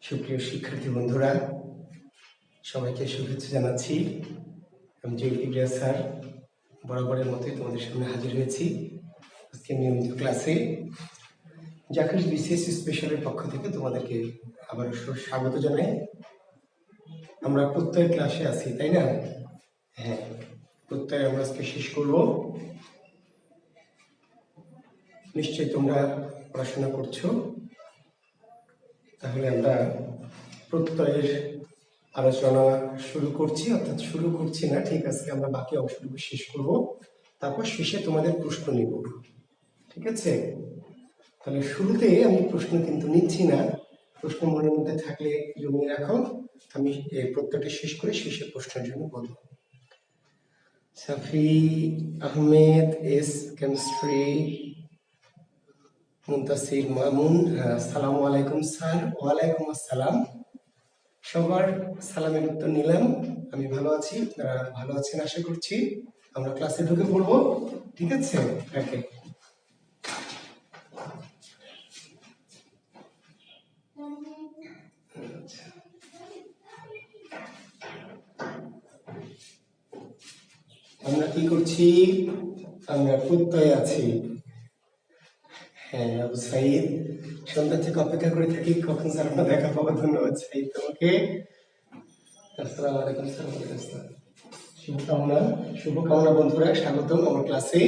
সুপ্রিয় শিক্ষার্থী বন্ধুরা, সবাইকে শুভেচ্ছা জানাচ্ছি। আমি জয়ীল কিবরিয়া স্যার বরাবরের মতোই তোমাদের সামনে হাজির হয়েছি আজকে নিয়মিত ক্লাসে। জাকারিস বিসিএস স্পেশালের পক্ষ থেকে তোমাদেরকে আবার স্বাগত জানাই। আমরা প্রত্যয় ক্লাসে আছি, তাই না? হ্যাঁ, প্রত্যয় আমরা আজকে শেষ করব। নিশ্চয়ই তোমরা পড়াশোনা করছো, তাহলে আমরা প্রত্যয়ের আলোচনা শুরু করছি, অর্থাৎ শুরু করছি না, ঠিক আছে, আমরা বাকি অংশটুকু শেষ করব, তারপর শেষে তোমাদের প্রশ্ন নিব, ঠিক আছে? তাহলে শুরুতে আমি প্রশ্ন কিন্তু নিচ্ছি না, প্রশ্ন মনের মধ্যে থাকলে জমিয়ে রাখো, আমি এই প্রত্যয়টি শেষ করে শেষে প্রশ্নের জন্য বলবো। সাফি আহমেদ এস কেমিস্ট্রি, মুনতাসির মামুন, আসসালামু আলাইকুম স্যার। ওয়ালাইকুম আসসালাম। সবার সালামের উত্তর নিলাম। আমি ভালো আছি, আপনারা ভালো আছেন আশা করছি। আমরা ক্লাসে ঢুকে পড়বো, ঠিক আছে? ওকে। আমরা কি করছি? আমরা প্রত্যয় আছি। হ্যাঁ, আবু সাইদ, সন্ধ্যা থেকে অপেক্ষা করে থাকি কখন স্যার আমরা দেখা পাবো। ধন্যবাদ সাইদ তোমাকে। আসসালামু আলাইকুম স্যার। শুভকামনা বন্ধুরা, স্বাগতম আমার ক্লাসে।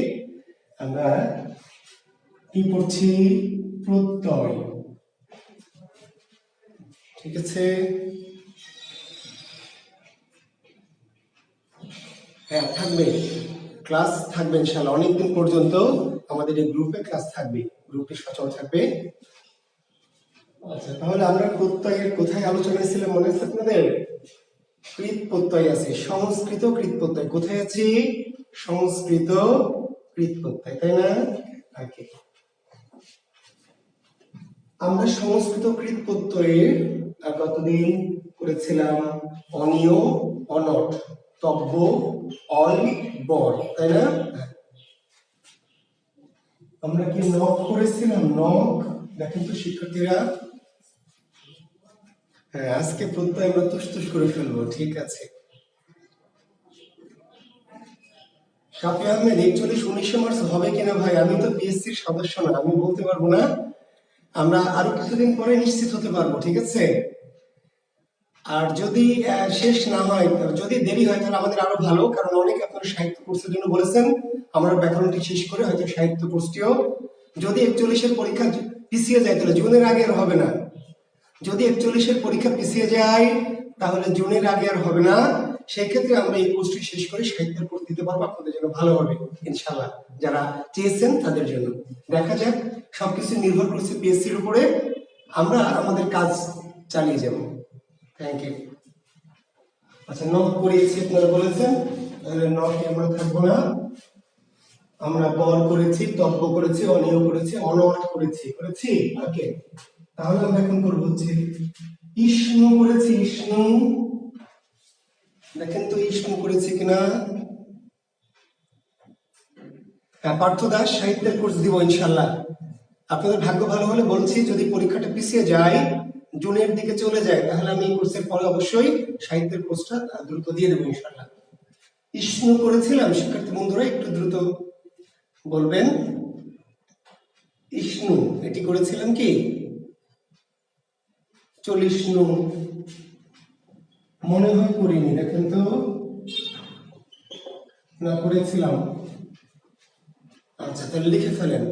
আমরা কি পড়ছি? প্রত্যয়, ঠিক আছে? হ্যাঁ, থাকবে, ক্লাস থাকবে ইনশাআল্লাহ অনেকদিন পর্যন্ত আমাদের এই গ্রুপে ক্লাস থাকবে, গ্রুপে সচল থাকবে। আচ্ছা, তাহলে আমরা প্রত্যয়ের কোথায় আলোচনায় ছিলাম মনে আছে আপনাদের? কৃত প্রত্যয় আছে, সংস্কৃত কৃত প্রত্যয় কোথায় আছে? সংস্কৃত কৃত প্রত্যয়, তাই না? ওকে, আমরা সংস্কৃত কৃত প্রত্যয়ের কতদিন করেছিলাম? অনিয়, অনট, তব্য, অল, বর, তাই না? আমরা কি নক করেছিলাম? নক, দেখেন তো শিক্ষার্থীরা। হ্যাঁ, আজকে প্রত্যয় আমরা তুস করে ফেলবো, ঠিক আছে। শাফি আহমেদ, 41-19 মার্চ হবে কিনা ভাই? আমি তো পিএসসির সদস্য না, আমি বলতে পারবো না। আমরা আরো কিছুদিন পরে নিশ্চিত হতে পারবো, ঠিক আছে? আর যদি শেষ না হয়, যদি দেরি হয়, তাহলে আমাদের আরো ভালো, কারণ অনেকে আপনারা সাহিত্য কোর্সের জন্য বলেছেন। আমরা ব্যাকরণটি শেষ করে হয়তো সাহিত্য কোর্সটিও, যদি 41-এর পরীক্ষা পিছিয়ে যায় তাহলে জুনের আগে আর হবে না। যদি 41-এর পরীক্ষা পিছিয়ে যায় তাহলে জুনের আগে আর হবে না। সেই ক্ষেত্রে আমরা এই কোর্সটি শেষ করে সাহিত্যের কোর্স দিতে পারবো, আপনাদের জন্য ভালো হবে ইনশাআল্লাহ, যারা চেয়েছেন তাদের জন্য। দেখা যাক, সবকিছু নির্ভর করছে পিএসসির উপরে। আমরা আমাদের কাজ চালিয়ে যাব। Thank you. আচ্ছা, নক করিয়েছি, আপনারা বলেছেন, তাহলে নকে আমরা থাকবো না। আমরা বর করেছি, তব্য করেছি, অনিয় করেছি, অনট করেছি। ওকে, তাহলে আমরা এখন করবো হচ্ছে ইষ্ণু করেছি। ইষ্ণু, দেখেন তো ইষ্ণু করেছি কিনা। হ্যাঁ, পার্থ দাস, সাহিত্যের কোর্স দিব ইনশাল্লাহ। আপনাদের ভাগ্য ভালো হলে বলছি, যদি পরীক্ষাটা পিছিয়ে যায়, জুনের দিকে চলে যায়, তাহলে আমি এই কোর্সের পরে অবশ্যই সাহিত্যের কোর্সটা দ্রুত দিয়ে দেবো ইনশাল্লাহ। ইষ্ণু করেছিলাম শিক্ষার্থী বন্ধুরা, একটু দ্রুত বলবেন। ইষ্ণু এটি করেছিলাম কি? চলিষ্ণু মনে হয় করিনি, দেখেন তো। না, করেছিলাম। আচ্ছা, তাহলে লিখে ফেলেন।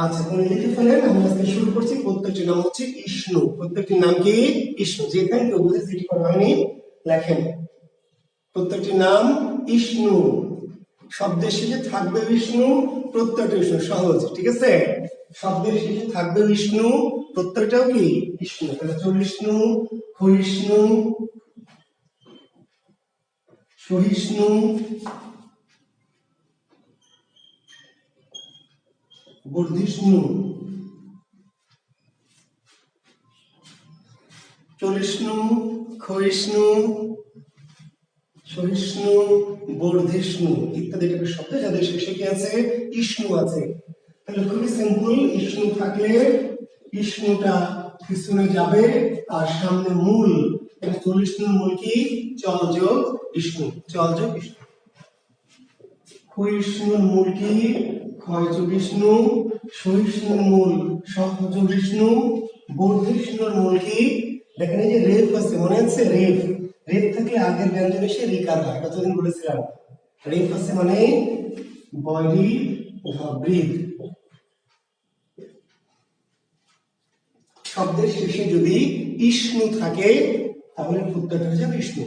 আচ্ছা, তাহলে লিখে ফেলেন। আমি আজকে শুরু করছি। প্রত্যেকটির নাম হচ্ছে ইষ্ণু। প্রত্যেকটির নাম কি? ইষ্ণু। যেখানে কেউ বুঝে সেটি করা হয়নি, লেখেন। প্রত্যেকটির নাম ইষ্ণু। শব্দের শেষে থাকবে বিষ্ণু, প্রত্যয়টা বিষ্ণু, সহজ, ঠিক আছে? শব্দের শেষে থাকবে বিষ্ণু, প্রত্যয়টাও কি? বিষ্ণু। তাহলে চলিষ্ণু, ক্ষয়িষ্ণু, সহিষ্ণু, বর্ধিষ্ণু, চলিষ্ণু, ক্ষয়িষ্ণু, সহিষ্ণু, বর্ধিষ্ণু ইত্যাদি টাইপের শব্দ, যাদের শেষে কি আছে? ইষ্ণু আছে। তাহলে খুবই সিম্পল। ইষ্ণু থাকলে ইষ্ণুটা পিছনে যাবে আর সামনে মূল, 40 নং মূল কি চল যোগ ইষ্ণু, চল যোগ ইষ্ণু। ক্ষয়িষ্ণুর মূল কি ক্ষয় যোগ ইষ্ণু, সহিষ্ণুর মূল সহ যোগ ইষ্ণু, বর্ধিষ্ণুর মূল কি দেখেন এই যে রেফ আছে মনে আছে, রেফ রেফ থাকলে আগের ব্যঞ্জন এসে রিকার হয়, কতদিন বলেছিলাম। রেফ আছে মানে বডি ব্রিথ। শব্দের শেষে যদি ইষ্ণু থাকে তাহলে প্রত্যয়টা হয়ে যাবে বিষ্ণু,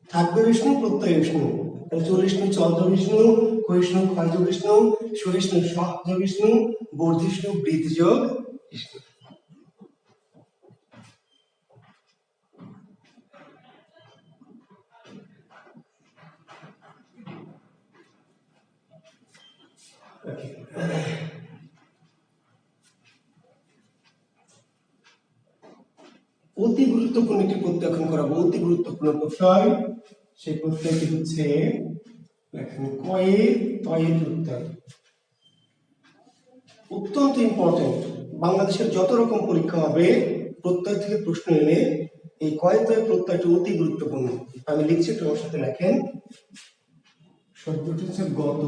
থাকবে বিষ্ণু প্রত্যয় বিষ্ণু। তাহলে 40 নং চল যোগ বিষ্ণু, ক্ষয়িষ্ণু ক্ষয় যোগ বিষ্ণু, সহিষ্ণু সহ যোগ বিষ্ণু, বর্ধিষ্ণু বৃদ্ধ যোগ বিষ্ণু। অতি গুরুত্বপূর্ণ একটি প্রত্যয় এখন করাবো, অতি গুরুত্বপূর্ণ প্রত্যয়। সেই প্রত্যয়টি হচ্ছে কয়ে তয়ে প্রত্যয়। অত্যন্ত ইম্পর্টেন্ট, বাংলাদেশের যত রকম পরীক্ষা হবে প্রত্যয় থেকে প্রশ্ন এলে এই কয়ে তয়ে প্রত্যয়টি অতি গুরুত্বপূর্ণ। আমি লিখছি, একটু আমার সাথে লেখেন। শব্দটি হচ্ছে গত,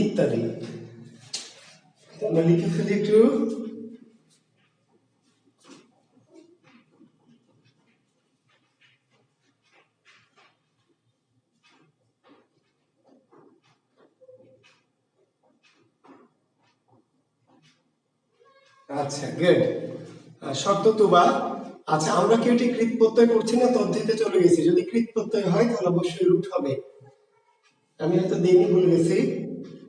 ইত্যাদি। আমরা লিখে ফেলি একটু। আচ্ছা গুড, শব্দ তুবা। আচ্ছা আমরা কি এটি কৃত প্রত্যয় করছি না তদ্ধিতে চলে গেছি? যদি কৃত প্রত্যয় হয় তাহলে অবশ্যই রুট হবে, আমি হয়তো দেইনি ভুলে গেছি।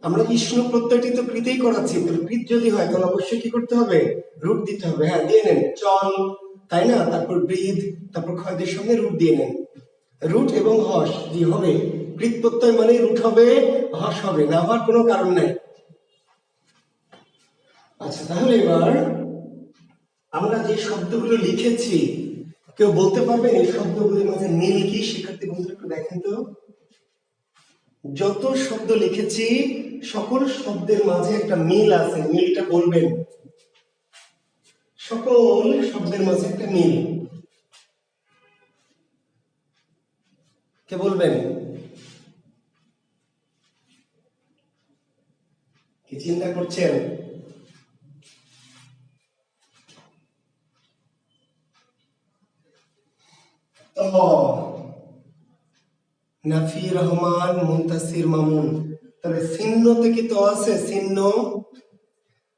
আমরা ইষ্ণু প্রত্যয়টি তো কৃতেই করাচ্ছি, তাহলে কৃত যদি হয় তাহলে অবশ্যই কি করতে হবে, রুট দিতে হবে। হ্যাঁ দিয়ে নেন, চল তাই না, তারপর ব্রিদ, তারপর ক্ষয়দের সঙ্গে রুট দিয়ে নেন, রুট এবং হস জি হবে। কৃত প্রত্যয় মানে রুট হবে, হস হবে, না হওয়ার কোনো কারণ নাই। আচ্ছা তাহলে এবার আমরা যে শব্দগুলো লিখেছি কেউ বলতে পারবেন এই শব্দগুলোর মাঝে মিল কি? শিক্ষার্থী বন্ধুরা একটু দেখেন তো। যত শব্দ লিখেছি সকল শব্দের মাঝে একটা মিল আছে, মিলটা বলবেন। সকল শব্দের মাঝে একটা মিল, কে বলবেন? কি চিন্তা করছেন? নাফি রহমান মুনতাসির মামুন, তাহলে চিহ্নতে কি তো আছে? চিহ্ন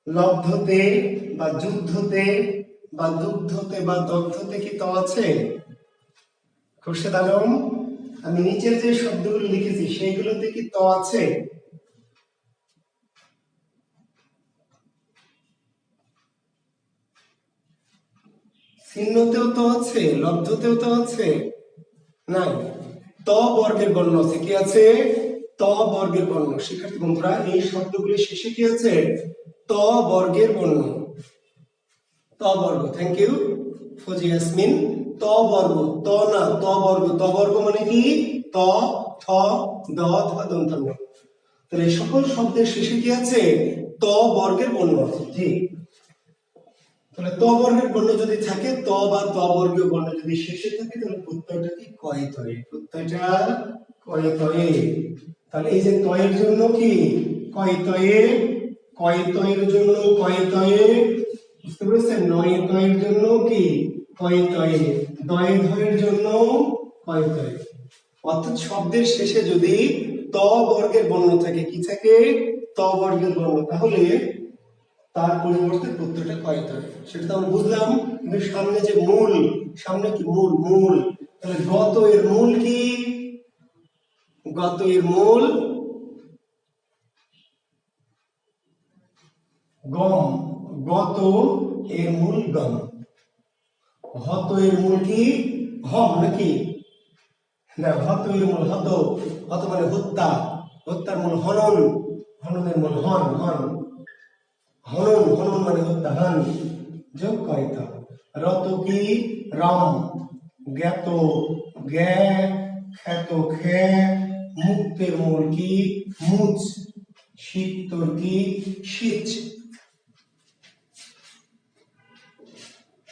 লব্ধতে বা যুদ্ধতে বা দুগ্ধতে বা দগ্ধতে কি তো আছে? খুরশেদ আলম, আমি নিচের যে শব্দগুলো লিখেছি সেইগুলোতে কি তো আছে? চিহ্নতেও তো আছে, লব্ধতেও তো আছে, নাই। ত বর্গের বর্ণ আছে, কি আছে? ত বর্গের বর্ণ। শিক্ষার্থী বন্ধুরা এই শব্দগুলির শেষে কি আছে? ত বর্গের বর্ণ, ত বর্গ। Thank you Fauzi Yasmin. ত বর্গ, ত না ত বর্গ। ত বর্গ মানে কি? ত, থ, দ, ধ, দন্তান্ন। তাহলে এই সকল শব্দের শেষে কি আছে? ত বর্গের বর্ণ আছে। জি, তাহলে ত বর্গের বর্ণ যদি থাকে, ত বা ত বর্গীয় বর্ণ যদি শেষে থাকে তাহলে প্রত্যয়টা কি কয়ে তয়ে, প্রত্যয়টা কয়ে তয়ে। তাহলে এই যে তয়ের জন্য কি কয়ে তয়ে, কয়তয়ের জন্য কয়তয়ে, বুঝতে পেরেছেন? নয়ে তয়ের জন্য কি কয়তয়ে, দয়ে ধয়ের জন্য কয়তয়ে। অর্থাৎ শব্দের শেষে যদি ত বর্গের বর্ণ থাকে, কি থাকে? ত বর্গের বর্ণ, তাহলে তার পরিবর্তে প্রত্যেকটা কয়তয়, সেটা তো আমরা বুঝলাম। কিন্তু সামনে যে মূল, সামনে কি মূল, মূল, তাহলে গত এর মূল কি? গত এর মূল গম, গত এর মূল গম। হত এর মূল কি? হম নাকি না? হত এর মূল হত, হত মানে হত্যা, হত্যার মূল হনন, হননের মূল হন, হন, হনন, হনন মানে হত্যা, হন যোগ কয়তা। রত কি? রাম, জ্ঞাত জ্ঞা, খ্যাত খে, মুক্তের মূল কি? মুচ, শীতর কি? শীত,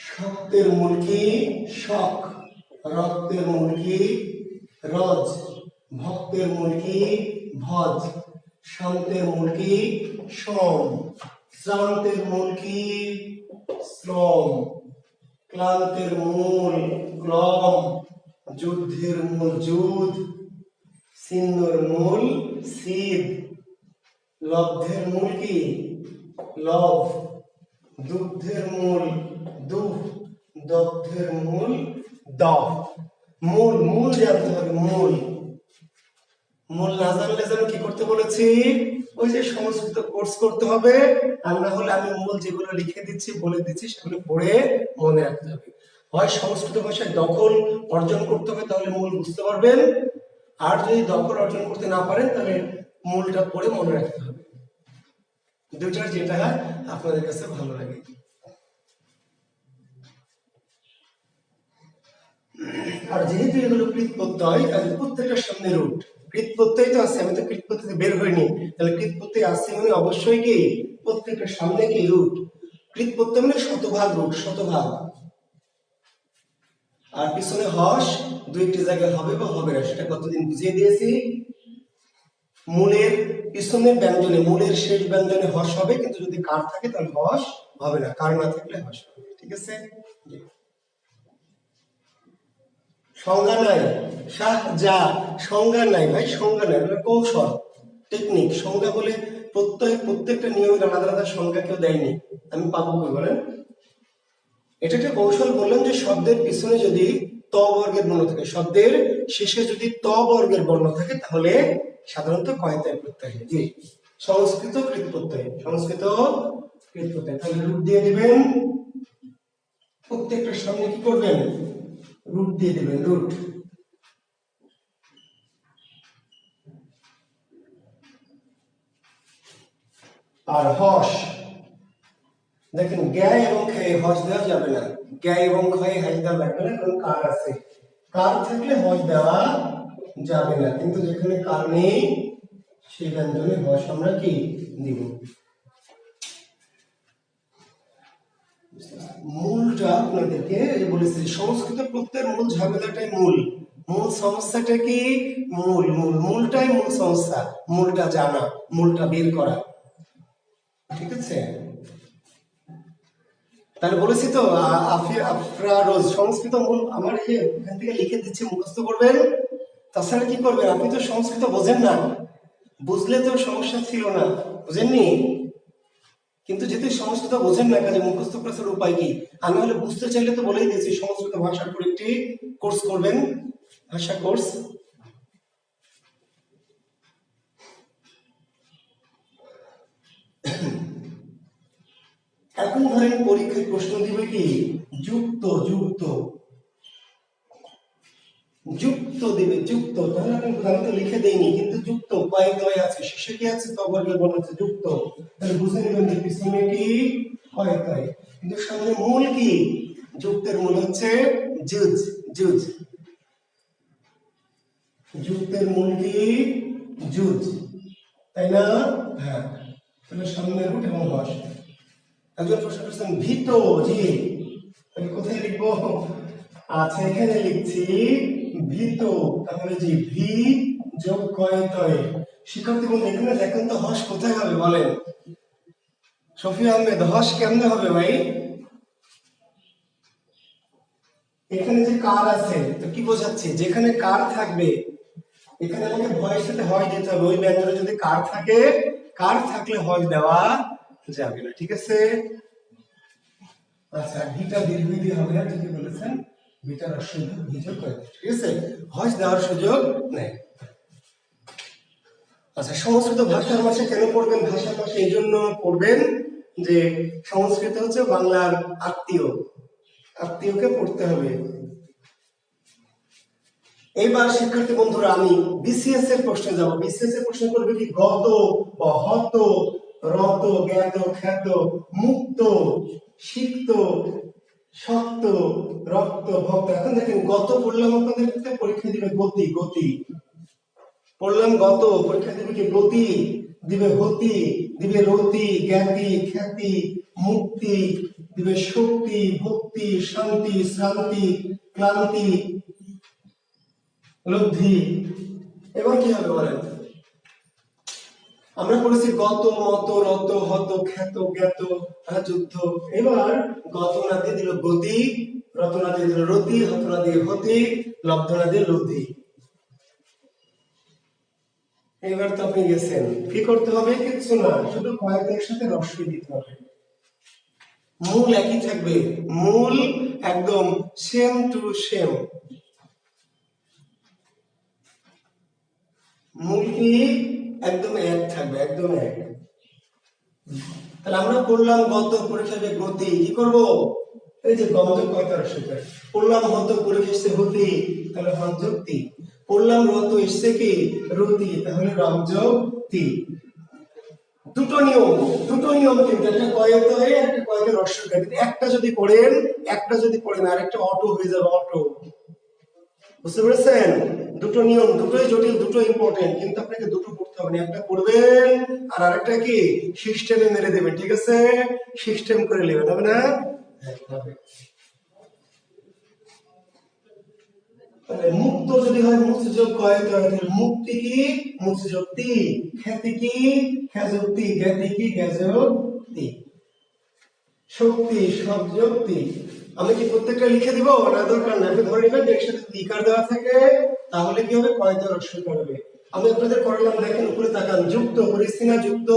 শক্তের মূল কি? শক, রক্তের মূল কি? রজ, ভক্তের মূল কি? ভজ, শান্তের মূল কি? সম, শ্রান্তের মূল কি? শ্রম, ক্লান্তের মূল ক্লম, যুদ্ধের মূল যুদ্ধ, সিন্ধুর মূল সিদ, লব্ধের মূল কি? লভ, দুগ্ধের মূল দুহ, দগ্ধের মূল দহ। মূল, মূল জানতে হবে, মূল। মূল না জানলে যেন কি করতে বলেছি? ওই যে সংস্কৃত কোর্স করতে হবে, আর না হলে আমি মূল যেগুলো লিখে দিচ্ছি, বলে দিচ্ছি, সেগুলো পড়ে মনে রাখতে হবে। হয় সংস্কৃত ভাষায় দখল অর্জন করতে হবে, তাহলে মূল বুঝতে পারবেন। আর যদি দখল অর্জন করতে না পারেন, তাহলে মূলটা পড়ে মনে রাখতে হবে। দুইটার যেটা আপনাদের কাছে ভালো লাগে। আর যেহেতু এগুলো কৃত প্রত্যয়, তাহলে প্রত্যেকটার সামনে রুট। কৃত প্রত্যয় তো আছে, আমি তো কৃত প্রত্যয় বের হইনি, তাহলে কৃত প্রত্যয় আছে মানে অবশ্যই কি প্রত্যেকটার সামনে কি রুট। কৃত প্রত্যয় মানে শতভাগ রুট, শতভাগ। আর পিছনে হস দুইটি জায়গায় হবে বা হবে না, সেটা কতদিন বুঝিয়ে দিয়েছি। মূলের পিছনের ব্যঞ্জনে, মূলের শেষ ব্যঞ্জনে হস হবে, কিন্তু যদি কার থাকে তাহলে হস হবে না, কার না থাকলে হস হবে। ঠিক আছে? সংজ্ঞা নাই, শাহ যা, সংজ্ঞা নাই ভাই, সংজ্ঞা নাই, কৌশল, টেকনিক। সংজ্ঞা বলে প্রত্যেকটা নিয়মের আলাদা আলাদা সংজ্ঞা কেউ দেয়নি, আমি পাবো কই বলেন? এটা একটা কৌশল বললাম যে শব্দের পিছনে যদি ত বর্গের বর্ণ থাকে, শব্দের শেষে যদি ত বর্গের বর্ণ থাকে, তাহলে সাধারণত কয়তায় প্রত্যয় হয়। জি, সংস্কৃত কৃত প্রত্যয়, সংস্কৃত কৃত প্রত্যয়। তাহলে রূপ দিয়ে দিবেন, প্রত্যেকটার সামনে কি করবেন? রুট দিয়ে দিবেন, রুট। আর হস দেখেন, জ্ঞা এবং খেয়ে হস দেওয়া যাবে না, জ্ঞা এবং ক্ষয়ে হস দেওয়া লাগবে না, কারণ কার আছে। কার থাকলে হস দেওয়া যাবে না, কিন্তু যেখানে কার নেই সেই ব্যঞ্জনে হস আমরা কি দিব। মূলটা আপনাদেরকে বলেছি, সংস্কৃত প্রত্যয়ের মূল ঝামেলাটাই মূল, মূল সমস্যাটা কি? মূল, মূল, মূলটাই মূল সমস্যা। মূলটা জানা, মূলটা বের করা। ঠিক আছে? তাহলে বলেছি তো আফরারোজ, সংস্কৃত মূল আমার এখান থেকে লিখে দিচ্ছি, মুখস্থ করবেন। তাছাড়া কি করবেন? আপনি তো সংস্কৃত বোঝেন না, বুঝলে তো সমস্যা ছিল না, বুঝেননি? কিন্তু যেহেতু সংস্কৃত বোঝেন না, কাজে মুখস্থ করার উপায় কি? আমি হলে বুঝতে চাইলে তো বলেই দিয়েছি, সংস্কৃত ভাষার উপর একটি কোর্স করবেন, ভাষা কোর্স। এখন ধরেন পরীক্ষায় প্রশ্ন দিবে কি? যুক্ত, যুক্ত, যুক্ত দিবে, যুক্ত। তাহলে আমি তো লিখে দেইনি, কিন্তু যুক্ত কয়তয় আছে, শেষে কি আছে? ত বর্গের বর্ণ আছে, যুক্ত। তাহলে বুঝে নেবেন যে পিছনে কি কয়তয়, কিন্তু সামনে মূল কি? যুক্তের মূল হচ্ছে যুজ, যুজ, যুক্তের মূল কি? যুজ, তাই না? হ্যাঁ, তাহলে সামনে রুট এবং হস। একজন প্রশ্ন করছেন ভীত, জি, তাহলে কোথায় লিখবো? আচ্ছা, এখানে লিখছি ভীত, তাহলে জি ভি যোগ কয়তয়। শিক্ষার্থী বন্ধু, এখানে দেখেন তো হস কোথায় হবে বলেন? শফি আহমেদ, হস কেমনে হবে ভাই? এখানে যে কার আছে তো কি বোঝাচ্ছে, যেখানে কার থাকবে এখানে আমাকে ভয়ের সাথে হয় দিতে হবে। ওই ব্যঞ্জনে যদি কার থাকে, কার থাকলে হয় দেওয়া যাবে না, ঠিক আছে? আচ্ছা, ভিটা দীর্ঘ দিয়ে হবে না, ঠিকই বলেছেন। ভিটার অসুবিধা ভিজক করে, ঠিক আছে, হয় দেওয়ার সুযোগ নেই। আচ্ছা, সংস্কৃত ভাষার ভাষা কেন পড়বেন? ভাষার ভাষা এই জন্য পড়বেন যে সংস্কৃত হচ্ছে বাংলার আত্মীয়, আত্মীয়কে পড়তে হবে। এইবার শিক্ষার্থী বন্ধুরা আমি বিসিএস এর প্রশ্নে যাব। বিসিএস এর প্রশ্ন করবে কি গত, হত, রত, জ্ঞাত, খ্যাত, মুক্ত, সিক্ত, শক্ত, রক্ত, ভক্ত। এখন দেখেন গত পড়লাম, আপনাদের ক্ষেত্রে পরীক্ষা দিবে গতি, গতি পড়লাম গত, পরীক্ষা দিবে কি গতি, দিবে হতি, দিবে রতি, জ্ঞাতি, খ্যাতি, মুক্তি, দিবে শক্তি, ভক্তি, শান্তি, শ্রান্তি, ক্লান্তি, লব্ধি। এবার কি হবে বলেন? আমরা পড়েছি গত, মত, রত, হত, খ্যাত, জ্ঞাত, যুদ্ধ। এবার গত না দিয়ে দিল গতি, রত না দিয়ে দিল রতি, হত না দিয়ে হতি, লব্ধ না দিয়ে লব্ধি। এবার তো আপনি গেছেন, কি করতে হবে? কিচ্ছু না, শুধু কয়েকদের সাথে রস্বই দিতে হবে। মূল একই থাকবে, মূল একদম সেম টু সেম। মূল কি একদম এক থাকবে, একদম এক। তাহলে আমরা পড়লাম গত, পরীক্ষাতে গতি, কি করব? এই যে গমযোগ কয়তার সাথে পড়লাম, হত পরীক্ষা এসছে হতি, তাহলে হনযোগতি। পড়লাম রত এসছে কি রতি, তাহলে রমযোগতি। দুটো নিয়ম, দুটো নিয়ম কিন্তু, একটা কয়েত হয়ে একটা কয়েতে রস্বই। একটা যদি পড়েন, একটা যদি পড়েন আর একটা অটো হয়ে যাবে, অটো। বুঝতে পেরেছেন? দুটো নিয়ম, দুটোই জটিল, দুটো ইম্পর্টেন্ট, কিন্তু আপনাকে দুটো পড়তে হবে না। একটা পড়বেন আর আরেকটা কি সিস্টেমে মেরে দেবেন, ঠিক আছে? সিস্টেম করে নেবেন, হবে না? মুক্ত যদি হয় মুক্তযোগ কয়েত হয়, মুক্তি কি মুক্তযোগতি, খ্যাতি কি খ্যাযোক্তি, জ্ঞাতি কি জ্ঞাযোক্তি, শক্তি সবযোক্তি। আমি কি প্রত্যেকটা লিখে দিব না? দরকার না, ধরে নেবেন এর সাথে ইকার দেওয়া থাকে, তাহলে কি হবে? কয়েত রস্বই করবে। আমি আপনাদের করালাম, দেখেন উপরে তাকান, যুক্ত করেছি না? যুক্ত,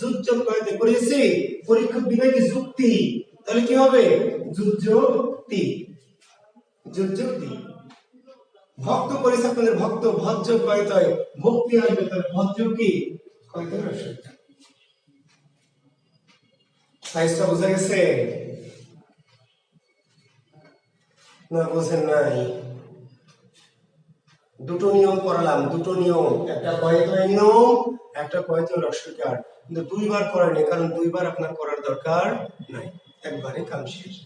যুজ্যোগ কয়েতে করেছি, পরীক্ষক দিবে কি যুক্তি, তাহলে কি হবে? যুজ্যোক্তি, যুজ্যোক্তি। ভক্ত করেছে আপনাদের, ভক্ত, ভজ্য কয়েত হয়, ভক্তি আসবে, তাহলে ভজ্য কি কয়েত রস্বই। সাইজটা বোঝা গেছে না? বোঝেন নাই? দুটো নিয়ম করালাম, দুটো নিয়ম, একটা কয়েত নিয়ম, একটা কয়েত রস্বইকার, কিন্তু দুইবার করেনি, কারণ দুইবার আপনার করার দরকার নাই, একবারে কাম শেষ।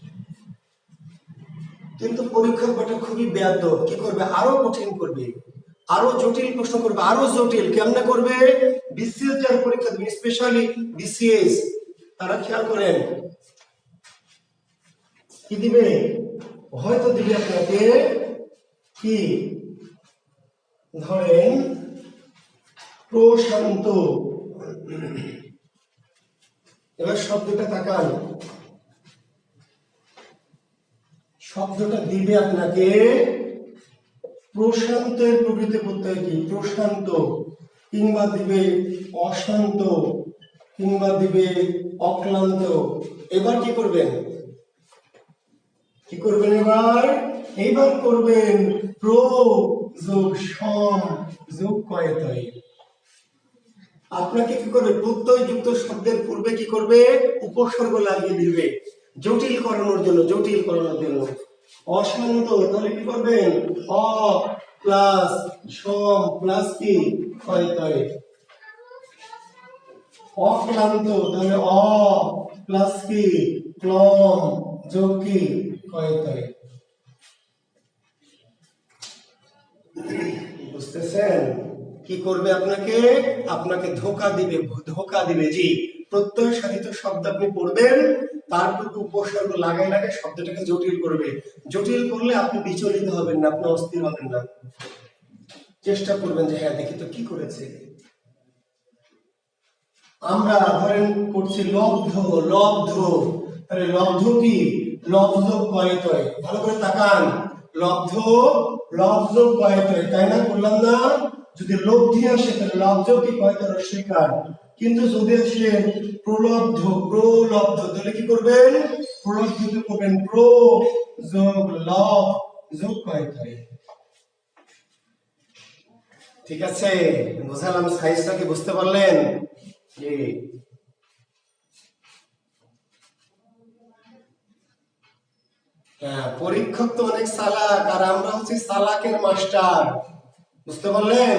কিন্তু পরীক্ষক বাটা খুবই বেয়াদব, কি করবে? আরো কঠিন করবে, আরো জটিল প্রশ্ন করবে, আরো জটিল। কেমনে করবে? বিসিএস যারা পরীক্ষা দেবেন, স্পেশালি বিসিএস, তারা খেয়াল করেন কি দিবে, হয়তো দিবে আপনাকে কি, ধরেন প্রশান্ত। এবার শব্দটা তাকান, শব্দটা দিবে আপনাকে প্রশান্তের প্রকৃতি প্রত্যয় কি প্রশান্ত, কিংবা দিবে অশান্ত, কিংবা দিবে অক্লান্ত। এবার কি করবেন? কি করবেন এবার? এইবার করবেন প্র যোগ সম যোগ কয়েতয়। আপনাকে কি করবে? প্রত্যয় যুক্ত শব্দের পূর্বে কি করবে? উপসর্গ লাগিয়ে দিবে, জটিল করানোর জন্য, জটিল করানোর জন্য। অশান্ত, তাহলে কি করবেন? অ প্লাস সম প্লাস কি কয়েতয়। অক্লান্ত, তাহলে অ প্লাস কি ক্লম যোগ কি কয়েতয়। বুঝতেছেন? কি করবে আপনাকে? আপনাকে ধোকা দিবে, ধোকা দিবে। জি, প্রত্যয় সাধিত শব্দ আপনি পড়বেন, তারপর উপসর্গ লাগাই লাগাই শব্দটাকে জটিল করবে। জটিল করলে আপনি বিচলিত হবেন না, আপনি অস্থির হবেন না, চেষ্টা করবেন যে হ্যাঁ দেখি তো কি করেছে। আমরা ধরেন করছি লব্ধ, লব্ধ, তাহলে লব্ধ কি? লব্ধ কয়তয়, ভালো করে তাকান, লব্ধ, লব্ধ কয়তয়, তাই না? বললাম না, যদি লব্ধি আসে তাহলে লব্ধ কি কয়তয় রস্বইকার, কিন্তু যদি আসে প্রলব্ধ, প্রলব্ধ, তাহলে কি করবেন? প্রলব্ধ করবেন প্র যোগ লব যোগ কয়তয়। ঠিক আছে, বুঝালাম? সাইজটা কি বুঝতে পারলেন? জি। হ্যাঁ, পরীক্ষক তো অনেক চালাক, আর আমরা হচ্ছে চালাকের মাস্টার। বুঝতে পারলেন?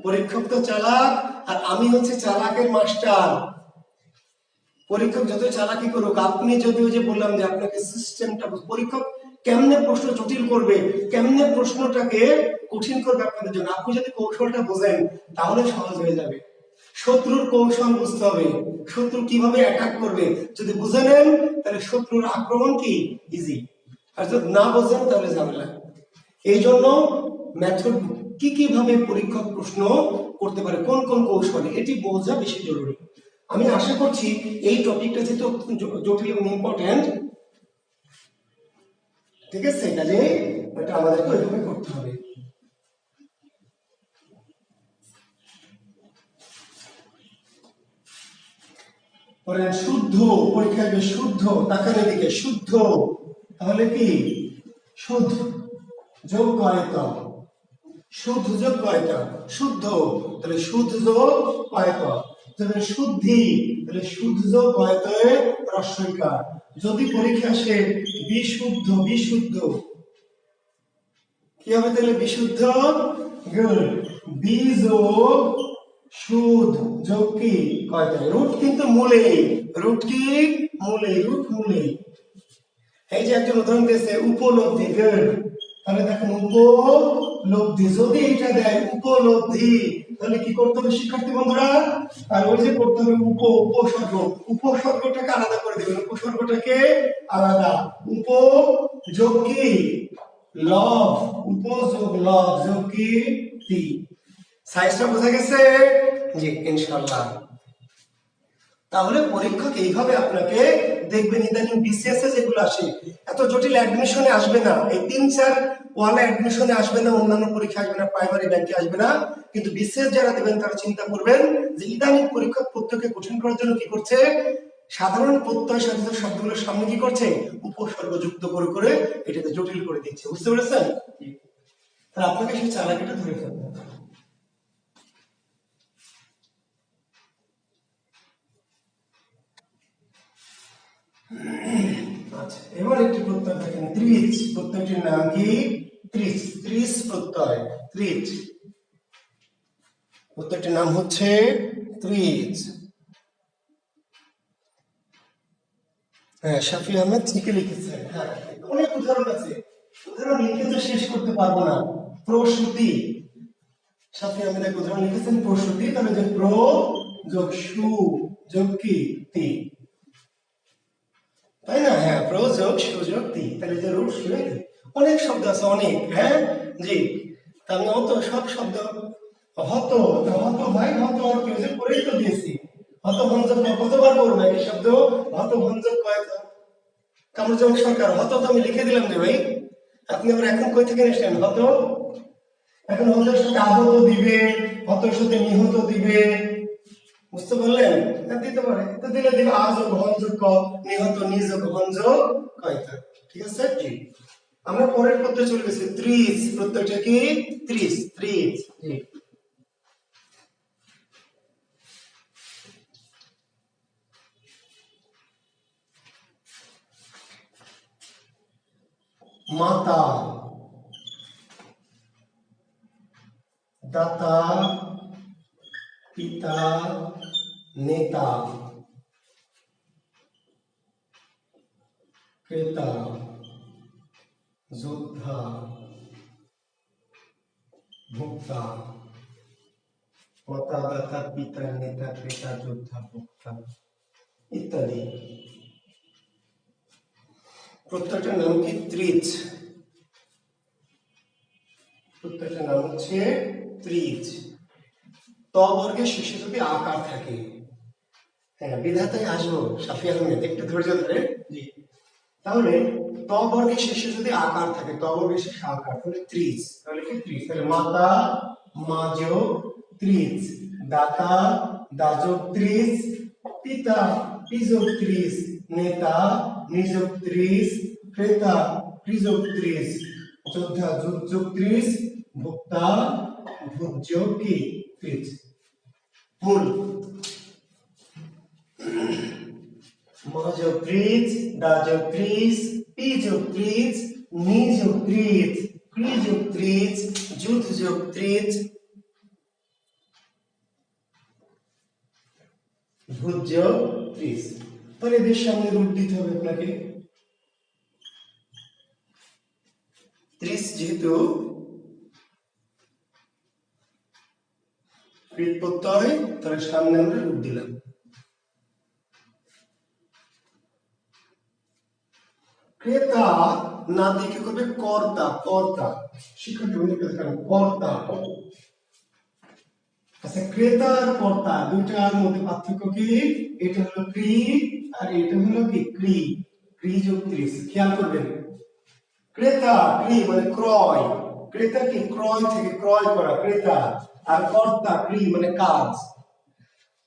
পরীক্ষক তো চালাক আর আমি হচ্ছে চালাকের মাস্টার। পরীক্ষক যত চালাকি করুক, আপনি যদি ওই যে বললাম যে আপনাকে সিস্টেমটা, পরীক্ষক কেমনে প্রশ্ন জটিল করবে, কেমনে প্রশ্নটাকে কঠিন করবে আপনাদের জন্য, আপনি যদি কৌশলটা বোঝেন তাহলে সহজ হয়ে যাবে। শত্রুর কৌশল বুঝতে হবে, শত্রু কিভাবে অ্যাটাক করবে যদি বুঝে নেন তাহলে শত্রুর আক্রমণ কি ইজি, আর যদি না বোঝেন তাহলে ঝামেলা। এই জন্য মেথড কি কিভাবে পরীক্ষক প্রশ্ন করতে পারে, কোন কোন কৌশলে, এটি বোঝা বেশি জরুরি। আমি আশা করছি এই টপিকটা যেহেতু জটিল এবং ইম্পর্টেন্ট, ঠিক আছে, কাজে এটা আমাদেরকে ওইভাবে করতে হবে। পরে শুদ্ধ, পরীক্ষায় শুদ্ধ, তাকান এদিকে, শুদ্ধ, তাহলে কি? শুদ্ধ যোগ কয়তা, শুদ্ধ যোগ কয়তা? শুদ্ধ, তাহলে শুদ্ধ যোগ কয়তা, তাহলে শুদ্ধি, তাহলে শুদ্ধ যোগ কয়তয়ে রস্বইকার। যদি পরীক্ষা আসে বিশুদ্ধ, বিশুদ্ধ কি হবে তাহলে? বিশুদ্ধ গুড, বি যোগ শুদ্ধ যোগ কি কয়তয়ে, রুট কিন্তু মূলে, রুট কি মূলে, রুট মূলে। এই যে একজন উদাহরণ দিয়েছে উপলব্ধি, গুড, তাহলে দেখেন উপলব্ধি, যদি এটা দেয় উপলব্ধি তাহলে কি করতে হবে শিক্ষার্থী বন্ধুরা? আর ওই যে করতে হবে উপসর্গ, উপসর্গটাকে আলাদা করে দেবেন, উপসর্গটাকে আলাদা, উপ যোগ কি লব, উপযোগ লব যোগ কি তি। সাইজটা বোঝা গেছে? জি ইনশাআল্লাহ। তাহলে পরীক্ষক এইভাবে আপনাকে দেখবেন, ইদানিং বিসিএস এ যেগুলো আসে এত জটিল অ্যাডমিশনে আসবে না, এই ৩-৪ ওয়ালা অ্যাডমিশনে আসবে না, অন্যান্য পরীক্ষা আসবে না, প্রাইমারি ব্যাংকে আসবে না, কিন্তু বিসিএস যারা দেবেন তারা চিন্তা করবেন যে ইদানিং পরীক্ষক প্রত্যেককে কঠিন করার জন্য কি করছে, সাধারণ প্রত্যয় সাধিত শব্দগুলোর সামনে কি করছে, উপসর্গ যুক্ত করে করে এটাকে জটিল করে দিচ্ছে। বুঝতে পেরেছেন? তাহলে আপনাকে সেই চালাকিটা ধরে ফেলতে হবে। আচ্ছা, এবার একটি প্রত্যয় দেখেন, ত্রিজ, প্রত্যয়টির নাম কি? ত্রিজ, ত্রিজ প্রত্যয়, ত্রিজ, প্রত্যয়টির নাম হচ্ছে ত্রিজ। হ্যাঁ, শাফি আহমেদ ঠিকই লিখেছেন। হ্যাঁ, অনেক উদাহরণ আছে, উদাহরণ লিখে তো শেষ করতে পারবো না। প্রসূতি, শাফি আহমেদ এক উদাহরণ লিখেছেন প্রসূতি, তাহলে যে প্র যোগ সু যোগ কি তি, তাই না? হ্যাঁ, প্র যোগ সু যোগ তি, তাহলে যে রুট শুনে অনেক শব্দ আছে, অনেক। হ্যাঁ জি, তা আমি অত সব শব্দ হত, হত ভাই, হত আর কেউ যে করেই তো দিয়েছি, হত ভঞ্জক কতবার করবো এই শব্দ, হত ভঞ্জক কয়টা? কামরুজ্জামান সরকার, হত তো আমি লিখে দিলাম যে ভাই, আপনি আবার এখন কই থেকে এসেছেন হত? এখন হতের সাথে আহত দিবে, হতের সাথে নিহত দিবে, বুঝতে পারলেন? দিতে পারে, তো দিলে দিবে আযোগ ভঞ্জক ক, নিহত নিজক ভঞ্জক কয়টা। ঠিক আছে জি। আমরা পরের পত্রে চলে গেছি, ত্রিশ, প্রত্যয়টা কি? ত্রিশ, ত্রিশ জি। মাতা, দাতা, পিতা, নেতা, ক্রেতা, যোদ্ধা, ভোক্তা, মাতা, দাতা, পিতা, নেতা, ক্রেতা, যোদ্ধা, ভোক্তা ইত্যাদি। প্রত্যেকটার নাম কি? ত্রিজ। প্রত্যেকটার নাম হচ্ছে ত্রিজ। ত বর্গের শেষে যদি আকার থাকে, হ্যাঁ, বিধাতায় আসবো শাফি আহমেদ, একটু ধৈর্য ধরে। জি, তাহলে ত বর্গের শেষে যদি আকার থাকে, ত বর্গের শেষে আকার, তাহলে ত্রিশ, তাহলে কি ত্রিশ, তাহলে মাতা মাজো ত্রিশ, দাতা দাজক ত্রিশ, পিতা পিজক ত্রিশ, নেতা নিযোগ ত্রিশ, ক্রেতা ক্রিযোগ ত্রিশ, যোদ্ধা যুগ ত্রিশ, ভোক্তা ভোজ্য কি ত্রিশ। মূল মাজো ত্রিশ, দাজক ত্রিশ, পিজক ত্রিশ, নিযোগ ত্রিশ, ক্রিযোগ ত্রিশ, যুদ্ধযোগ ত্রিশ, ভোজ্য ত্রিশ। তাহলে এদের সামনে রূপ দিতে হবে আপনাকে। ত্রিশ যেহেতু কৃত প্রত্যয়, তাহলে সামনে আমরা রূপ দিলাম। ক্রেতা না দেখে করবে কর্তা, কর্তা, শিক্ষার্থী বন্ধুকে দেখানো কর্তা। আচ্ছা, ক্রেতা আর কর্তা দুইটার মধ্যে পার্থক্য কি? এটা হলো ক্রি আর এটা হলো কি ক্রি, ক্রি যোগ ত্রিশ। খেয়াল করবেন, ক্রেতা ক্রি মানে ক্রয়, ক্রেতা কি ক্রয় থেকে ক্রয় করা ক্রেতা, আর কর্তা ক্রি মানে কাজ।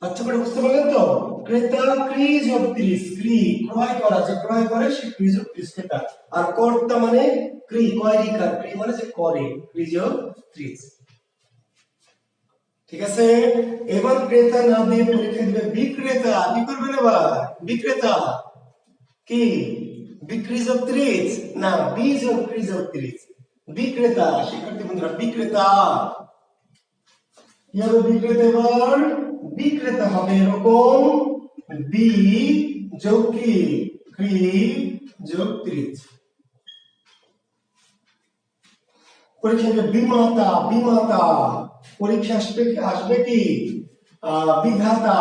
আচ্ছা করে বুঝতে পারলেন তো? ক্রেতা ক্রি যোগ ত্রিশ, ক্রি ক্রয় করা, যে ক্রয় করে সে ক্রি যোগ ত্রিশ ক্রেতা, আর কর্তা মানে ক্রি কয়রিকার, ক্রি মানে যে করে, ক্রি যোগ ত্রিশ। ঠিক আছে, এবার ক্রেতা না দিয়ে পরীক্ষা দিবে বিক্রেতা। কি করবেন এবার? বিক্রেতা কি বিক্রি যোগ ত্রিশ না বি যোগ ক্রি যোগ ত্রিশ, বিক্রেতা। শিক্ষার্থী বন্ধুরা বিক্রেতা কি হবে? বিক্রেতা এবার বিক্রেতা হবে এরকম বি যোগ কি ক্রি যোগ ত্রিশ। পরীক্ষা বিমাতা, বিমাতা পরীক্ষা আসবে কি বিধাতা।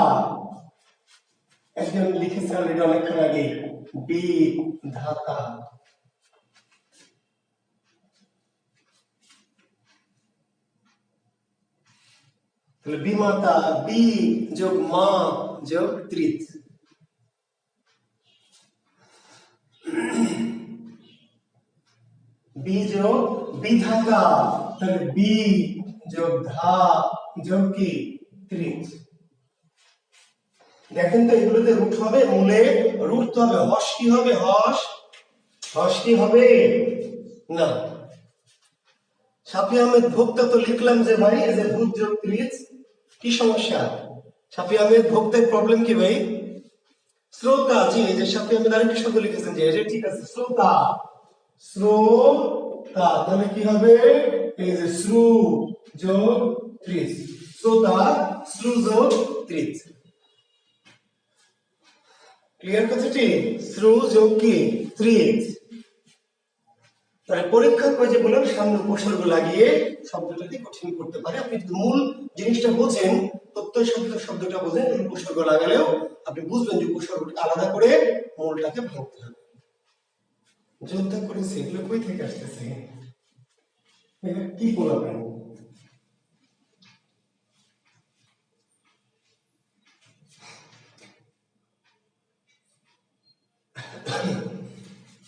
একজন লিখেছে অলরেডি অনেকক্ষণ আগে বিধাতা। তাহলে বিমাতা বি যোগ মা যোগ ত্রিশ। বি যোগ বিধাতা, তাহলে বি যোগ ধা যোগ কি ত্রিশ। দেখেন তো এগুলোতে রুট হবে, মূলে রুট হবে, হস কি হবে? হস, হস কি হবে? না। শাফি আহমেদ ভোক্তা তো লিখলাম যে ভাই, এই যে ভূত যোগ ত্রিশ, কি সমস্যা? শাফি আহমেদ ভোক্তার প্রবলেম কি ভাই? শ্রোতা, জি এই যে শাফি আহমেদ আরেকটি শব্দ লিখেছেন যে এটা ঠিক আছে, শ্রোতা, শ্রোতা, তাহলে কি হবে? এই যে শ্রু যোগ ত্রিশ, শ্রোতা শ্রু যোগ ত্রিশ। ক্লিয়ার কথাটি? শ্রু যোগ কি ত্রিশ। তাহলে পরীক্ষা করে যে বললাম সামনে উপসর্গ লাগিয়ে শব্দটাকে কঠিন করতে পারে। আপনি যদি মূল জিনিসটা বোঝেন, প্রত্যয় শব্দ শব্দটা বোঝেন, উপসর্গ লাগালেও আপনি বুঝবেন যে উপসর্গটা আলাদা করে মূলটাকে ভাঙতে হবে। যোদ্ধা করেছে, এগুলো কই থেকে আসতেছে? কি বলবেন?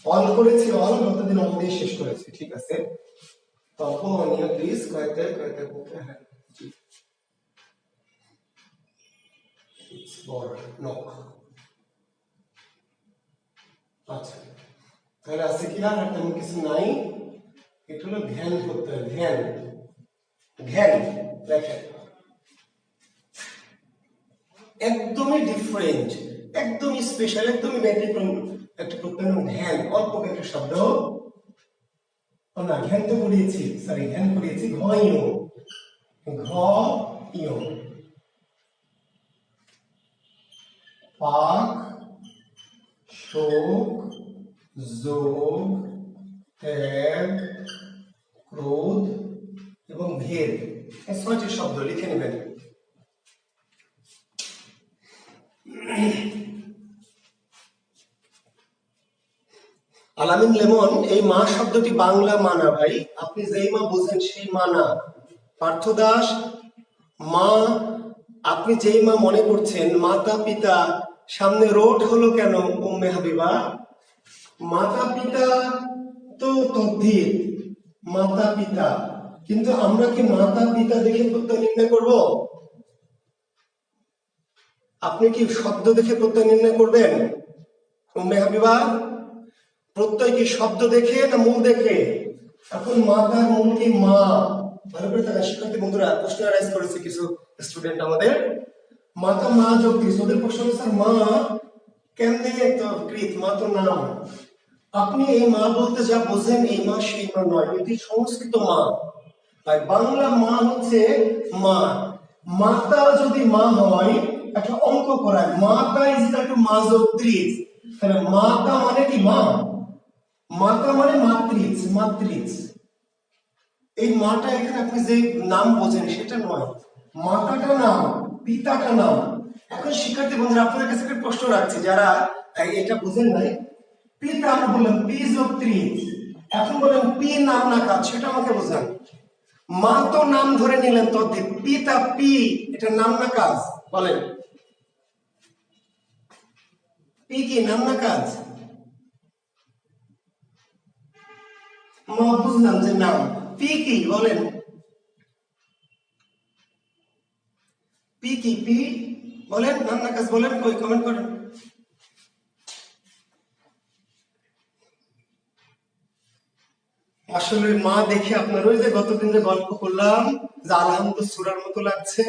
অন করেছি, অন গতদিন অন দিয়ে শেষ করেছি, ঠিক আছে। তখন অনিয়া প্লিজ কয়েকটা করতে হয়। আচ্ছা, তাহলে আছে কি আর তেমন কিছু নাই। এটা হলো ধ্যান করতে হয়, ধ্যান, ধ্যান। দেখেন একদমই ডিফারেন্ট, একদমই স্পেশাল, একদমই ব্যতিক্রম একটা প্রত্যয় ধ্যান। অল্প একটা শব্দ, না ধ্যান তো করিয়েছি, সরি ধ্যান করিয়েছি, ঘ ইয়, ঘ ইয়, পাক শোক যোগ ত্যাগ ক্রোধ এবং ভেদ, এই ছয়টি শব্দ লিখে নেবেন। আলামিন লেমন, এই মা শব্দটি বাংলা মানা ভাই, আপনি যেই মা বোঝেন সেই মানা। পার্থ দাস মা আপনি যেই মা মনে করছেন মাতা পিতা, সামনে রোড হলো কেন উম্মে হাবিবা? মাতা পিতা তো তদ্ধিত, মাতা পিতা, কিন্তু আমরা কি মাতা পিতা দেখে প্রত্যয় নির্ণয় করব? আপনি কি শব্দ দেখে প্রত্যয় নির্ণয় করবেন উম্মে হাবিবা? প্রত্যয় কি শব্দ দেখে না মূল দেখে? এখন মাতার মূল কি মা। ভালো করে থাকা শিক্ষার্থী বন্ধুরা প্রশ্ন রাইজ করেছে কিছু স্টুডেন্ট আমাদের, মাতা মা যোগ কি, ওদের প্রশ্ন স্যার মা কেমনে তো কৃত, মা তো নাম। আপনি এই মা বলতে যা বোঝেন এই মা সেই মা নয়, এটি সংস্কৃত মা। তাই বাংলা মা হচ্ছে মা। মাতা যদি মা হয় একটা অঙ্ক করায়, মাতা ইজ ইকুয়াল টু মা যোগ ত্রিজ, তাহলে মাতা মানে কি মা, মাতা মানে মাতৃজ, মাতৃজ। এই মাটা এখানে আপনি যে নাম বোঝেন সেটা নয়, মাতাটা নাম, পিতাটা নাম। এখন শিক্ষার্থী বন্ধুরা আপনাদের কাছে একটা প্রশ্ন রাখছি, যারা এটা বুঝেন নাই, পিতা আমরা বললাম পি যোগ ত্রিজ, এখন বলেন পি নাম না কাজ, সেটা আমাকে বোঝান। মা তো নাম ধরে নিলেন তদ্ধিত, পিতা পি এটা নাম না কাজ, বলেন পি কি নাম না কাজ? মা বুঝলাম যে নাম, পি কি বলেন, পি কি, পি বলেন নাম না কাজ বলেন, কই কমেন্ট করেন। আসলে মা দেখে আপনার ওই যে গতদিন যে গল্প করলাম যে আলহামদুল সূরার মতো লাগছে,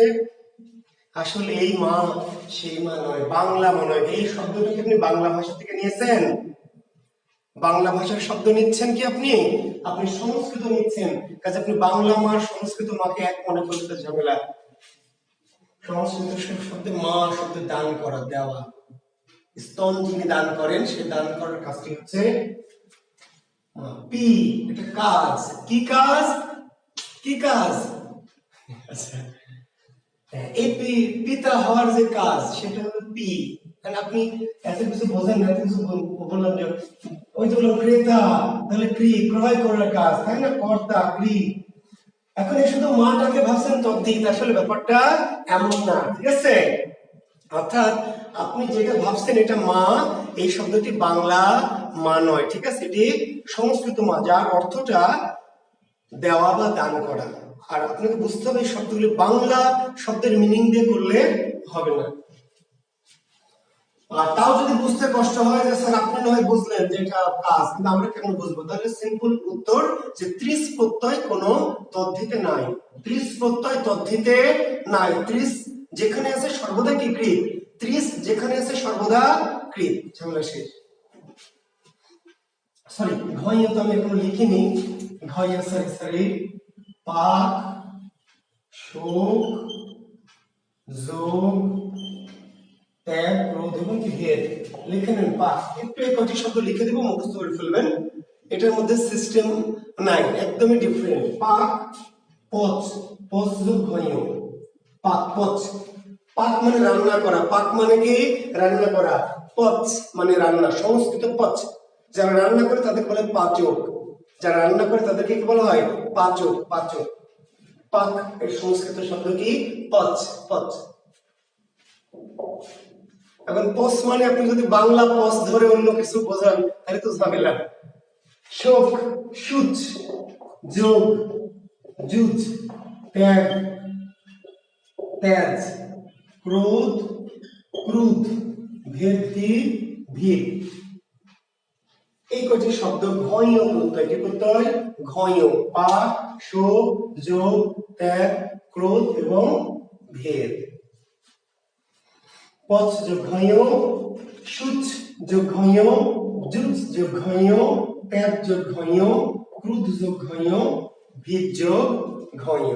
আসলে এই মা সেই মা নয়, বাংলা মা নয়। এই শব্দটাকে আপনি বাংলা ভাষা থেকে নিয়েছেন, বাংলা ভাষার শব্দ নিচ্ছেন কি আপনি, আপনি সংস্কৃত নিচ্ছেন, কাজে আপনি বাংলা মার সংস্কৃত মাকে এক মনে করতে ঝামেলা। সংস্কৃত শব্দে মা শব্দে দান করা, দেওয়া, স্তন যিনি দান করেন সে দান করার কাজটি হচ্ছে পি, এটা কাজ, কি কাজ, কি কাজ, আচ্ছা এই পিতা হওয়ার যে কাজ সেটা হলো পি। কারণ আপনি এত কিছু বোঝেন না, এত কিছু বললাম যে ওই যে বললাম ক্রেতা, তাহলে ক্রয় করার কাজ, তাই না, কর্তা ক্রি। এখন এই শুধু মাটাকে ভাবছেন তদ্ধিত, আসলে ব্যাপারটা এমন না, ঠিক আছে? অর্থাৎ আপনি যেটা ভাবছেন এটা মা, এই শব্দটি বাংলা মা নয়, ঠিক আছে, এটি সংস্কৃত মা, যার অর্থটা দেওয়া বা দান করা। আর আপনাকে বুঝতে হবে এই শব্দগুলি বাংলা শব্দের মিনিং দিয়ে করলে হবে না। আর তাও যদি বুঝতে কষ্ট হয় যে স্যার আপনি নয় বুঝলেন যে এটা কাজ, কিন্তু আমরা কেমন বুঝবো, তাহলে সিম্পল উত্তর যে ত্রিশ প্রত্যয় কোনো তদ্ধিতে নাই, ত্রিশ প্রত্যয় তদ্ধিতে নাই, ত্রিশ যেখানে আছে সর্বদা কি কৃত, ত্রিশ যেখানে আছে সর্বদা কৃত, ঝামেলা শেষ। সরি ঘয় তো আমি এখনো লিখিনি, ঘয় সরি সরি, পাক শোক যোগ ত্যাগ ক্রোধ এবং কি ভেদ লিখে নেন, পাক একটু এই কটি শব্দ লিখে দেবো, মুখস্থ করে ফেলবেন, এটার মধ্যে সিস্টেম নাই, একদমই ডিফারেন্ট। পাক পচ, পচ যোগ ঘয়, পাক পচ, পাক মানে রান্না করা, পাক মানে কি রান্না করা, পচ মানে রান্না, সংস্কৃত পচ, যারা রান্না করে তাদের বলে পাচক, যারা রান্না করে তাদেরকে কি বলা হয়, পাচক, পাচক। পাক এর সংস্কৃত শব্দ কি পচ, পচ। এখন পচ মানে আপনি যদি বাংলা পচ ধরে অন্য কিছু বোঝান তাহলে তো ঝামেলা। শোক সুচ যোগ যুজ ত্যাগ তেজ ক্রোধ ক্রুধ ভেদ কি ভেদ, এই কটি শব্দ ঘয় প্রত্যয়, কি প্রত্যয়, ঘয়, পাক শোক যোগ ত্যাগ ক্রোধ এবং ভেদ। পচ যোগ ঘয়, সুচ যোগ ঘয়, যুজ যোগ ঘয়, ত্যাগ যোগ ঘয়, ক্রোধ যোগ ঘয়, ভেদ যোগ ঘয়।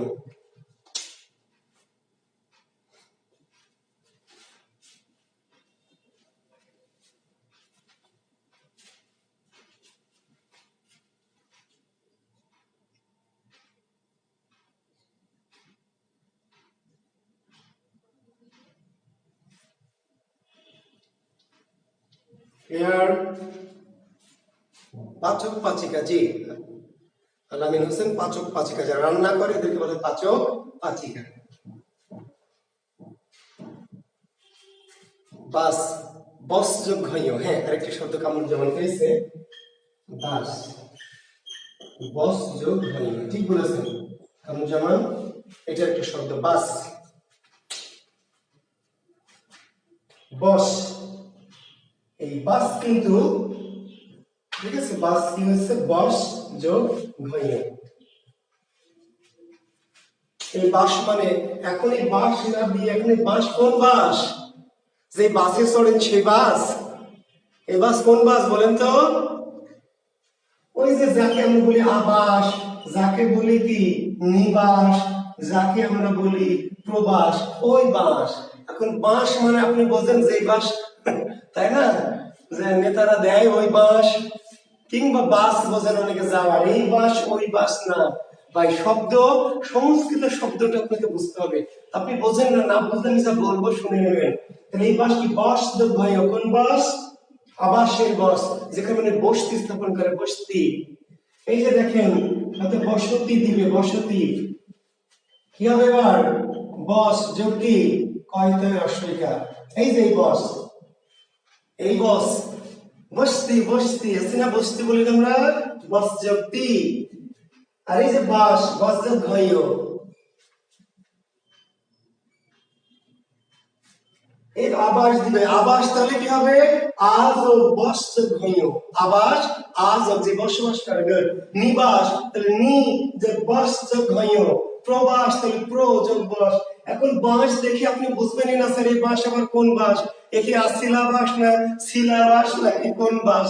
ক্লিয়ার? পাচক পাচিকা, জি আলামিন হোসেন, পাচক পাচিকা, যারা রান্না করে এদেরকে বলে পাচক পাচিকা। বাস, বস যোগ ঘয়, হ্যাঁ আরেকটি শব্দ কামরুজ্জামান পেয়েছে, বাস, বস যোগ ঘয়, ঠিক বলেছেন কামরুজ্জামান, এটা একটা শব্দ বাস, বস, এই বাস কিন্তু ঠিক আছে, বাস কি হচ্ছে বস যোগ ঘয়। এই বাস মানে এখন এই বাস না দিয়ে এখন এই বাস কোন বাস, যে বাসে চড়েন সেই বাস, এই বাস কোন বাস বলেন তো, ওই যে যাকে আমরা বলি আবাস, যাকে বলি কি নিবাস, যাকে আমরা বলি প্রবাস, ওই বাস। এখন বাস মানে আপনি বোঝেন যে বাস, তাই না, যে নেতারা দেয় ওই বাস, কিংবা বাস বোঝেন অনেকে যাওয়ার, এই বাস ওই বাস না ভাই, শব্দ সংস্কৃত শব্দটা আপনাকে বুঝতে হবে, আপনি বোঝেন না, না বুঝলে আমি যা বলবো শুনে নেবেন। এই বাস কি বস যোগ ভাই, কোন বাস, আবাসের বস, যেখানে মানে বসতি স্থাপন করে, বসতি। এই যে দেখেন হাতে বসতি দিবে, বসতি কি হবে এবার, বস যোগ কি কয়তয় অশ্বিকা, এই যে বস, এই বস, বসতি, বসতি আছে না, বসতি বলি আমরা, বস যোগ তি, আর এই যে বাস, বস যোগ ঘয়, এই আবাস দিবে, আবাস তাহলে কি হবে, আজ ও বস যোগ ঘয়, আবাস আজ যে বসবাস করে, নিবাস তাহলে নি যে বস যোগ ঘয়, প্রবাস তাহলে প্র যোগ বস। এখন বাস দেখে আপনি বুঝবেনই না স্যার এই বাস আবার কোন বাস, একে আসিলাবাস না শিলাবাস নাকি কোন বাস,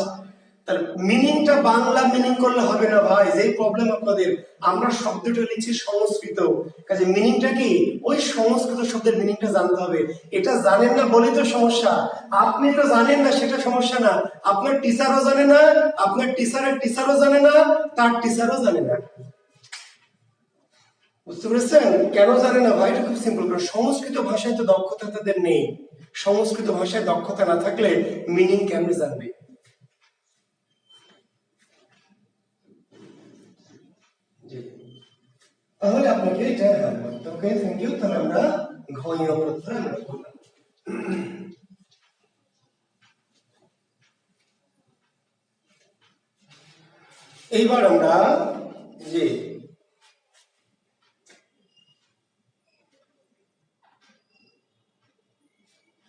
তার মিনিংটা বাংলা মিনিং করলে হবে না ভাই, যেই প্রবলেম আপনাদের, আমরা শব্দটা লিখছি সংস্কৃত, কাজে মিনিংটা কি ওই সংস্কৃত শব্দের মিনিংটা জানতে হবে, এটা জানেন না বলেই তো সমস্যা, আপনি তো জানেন না সেটা সমস্যা না, আপনার টিচারও জানে না, আপনার টিচারের টিচারও জানে না, তার টিচারও জানে না, বুঝতে পেরেছেন কেন জানে না ভাই, এটা খুব সিম্পল, কারণ সংস্কৃত ভাষায় তো দক্ষতা তাদের নেই, সংস্কৃত ভাষায় দক্ষতা না থাকলে মিনিং কেমনে জানবে। তাহলে আপনাকে এটা ওকে, থ্যাংক ইউ, তাহলে আমরা ঘয় প্রত্যয় আমরা করলাম। এইবার আমরা যে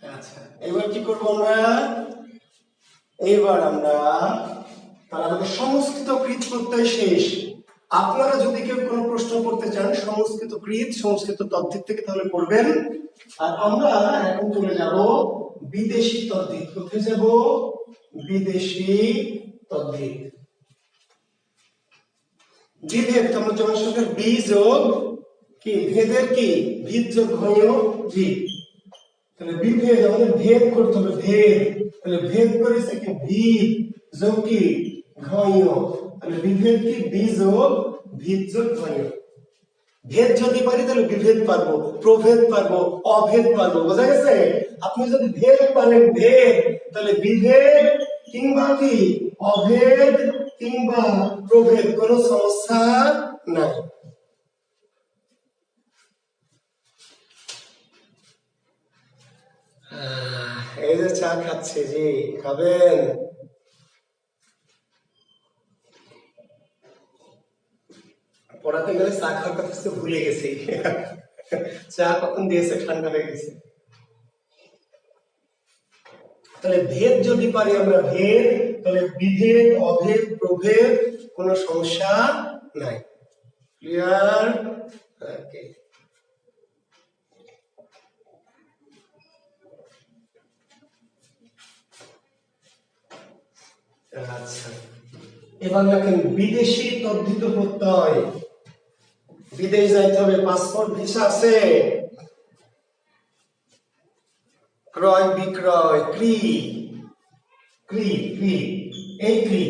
আচ্ছা এবার কি করব আমরা, এইবার আমরা তাহলে আমাদের সংস্কৃত কৃত প্রত্যয় শেষ, আপনারা যদি কেউ কোনো প্রশ্ন করতে চান সংস্কৃত কৃত সংস্কৃত তদ্ধিত থেকে তাহলে করবেন, আর আমরা এখন চলে যাব বিদেশি তদ্ধিত, কোথায় যাব, বিদেশি তদ্ধিত, বিভেদ, তোমরা জনসংখ্যার বি যোগ কি ভেদের কি ভিদ যোগ ঘয় ভিদ, তাহলে বিভেদ আমাদের ভেদ করতে হবে, ভেদ, তাহলে ভেদ করেছে কি ভিদ যোগ কি ঘয়, তাহলে বিভেদ কি বি যোগ ভিদ যোগ ঘয়, ভেদ যদি পারি তাহলে বিভেদ পারবো, প্রভেদ পারবো, অভেদ পারবো, বোঝা গেছে, আপনি যদি ভেদ পারেন ভেদ, তাহলে বিভেদ কিংবা কি অভেদ কিংবা প্রভেদ কোনো সমস্যা নাই। এই যে চা খাচ্ছে, জি খাবেন, পড়াতে গেলে চা খাওয়ার কথা ভুলে গেছি, চা কখন দিয়েছে ঠান্ডা হয়ে গেছে। তাহলে ভেদ যদি পারি আমরা ভেদ, তাহলে বিভেদ অভেদ প্রভেদ কোনো সমস্যা নাই, ক্লিয়ার, ওকে। আচ্ছা এবার দেখেন বিদেশি তদ্ধিত প্রত্যয়, বিদেশ যাইতে হবে, পাসপোর্ট ভিসা আছে, ক্রয় বিক্রয় ক্রি, ক্রি ক্রি, এই ক্রি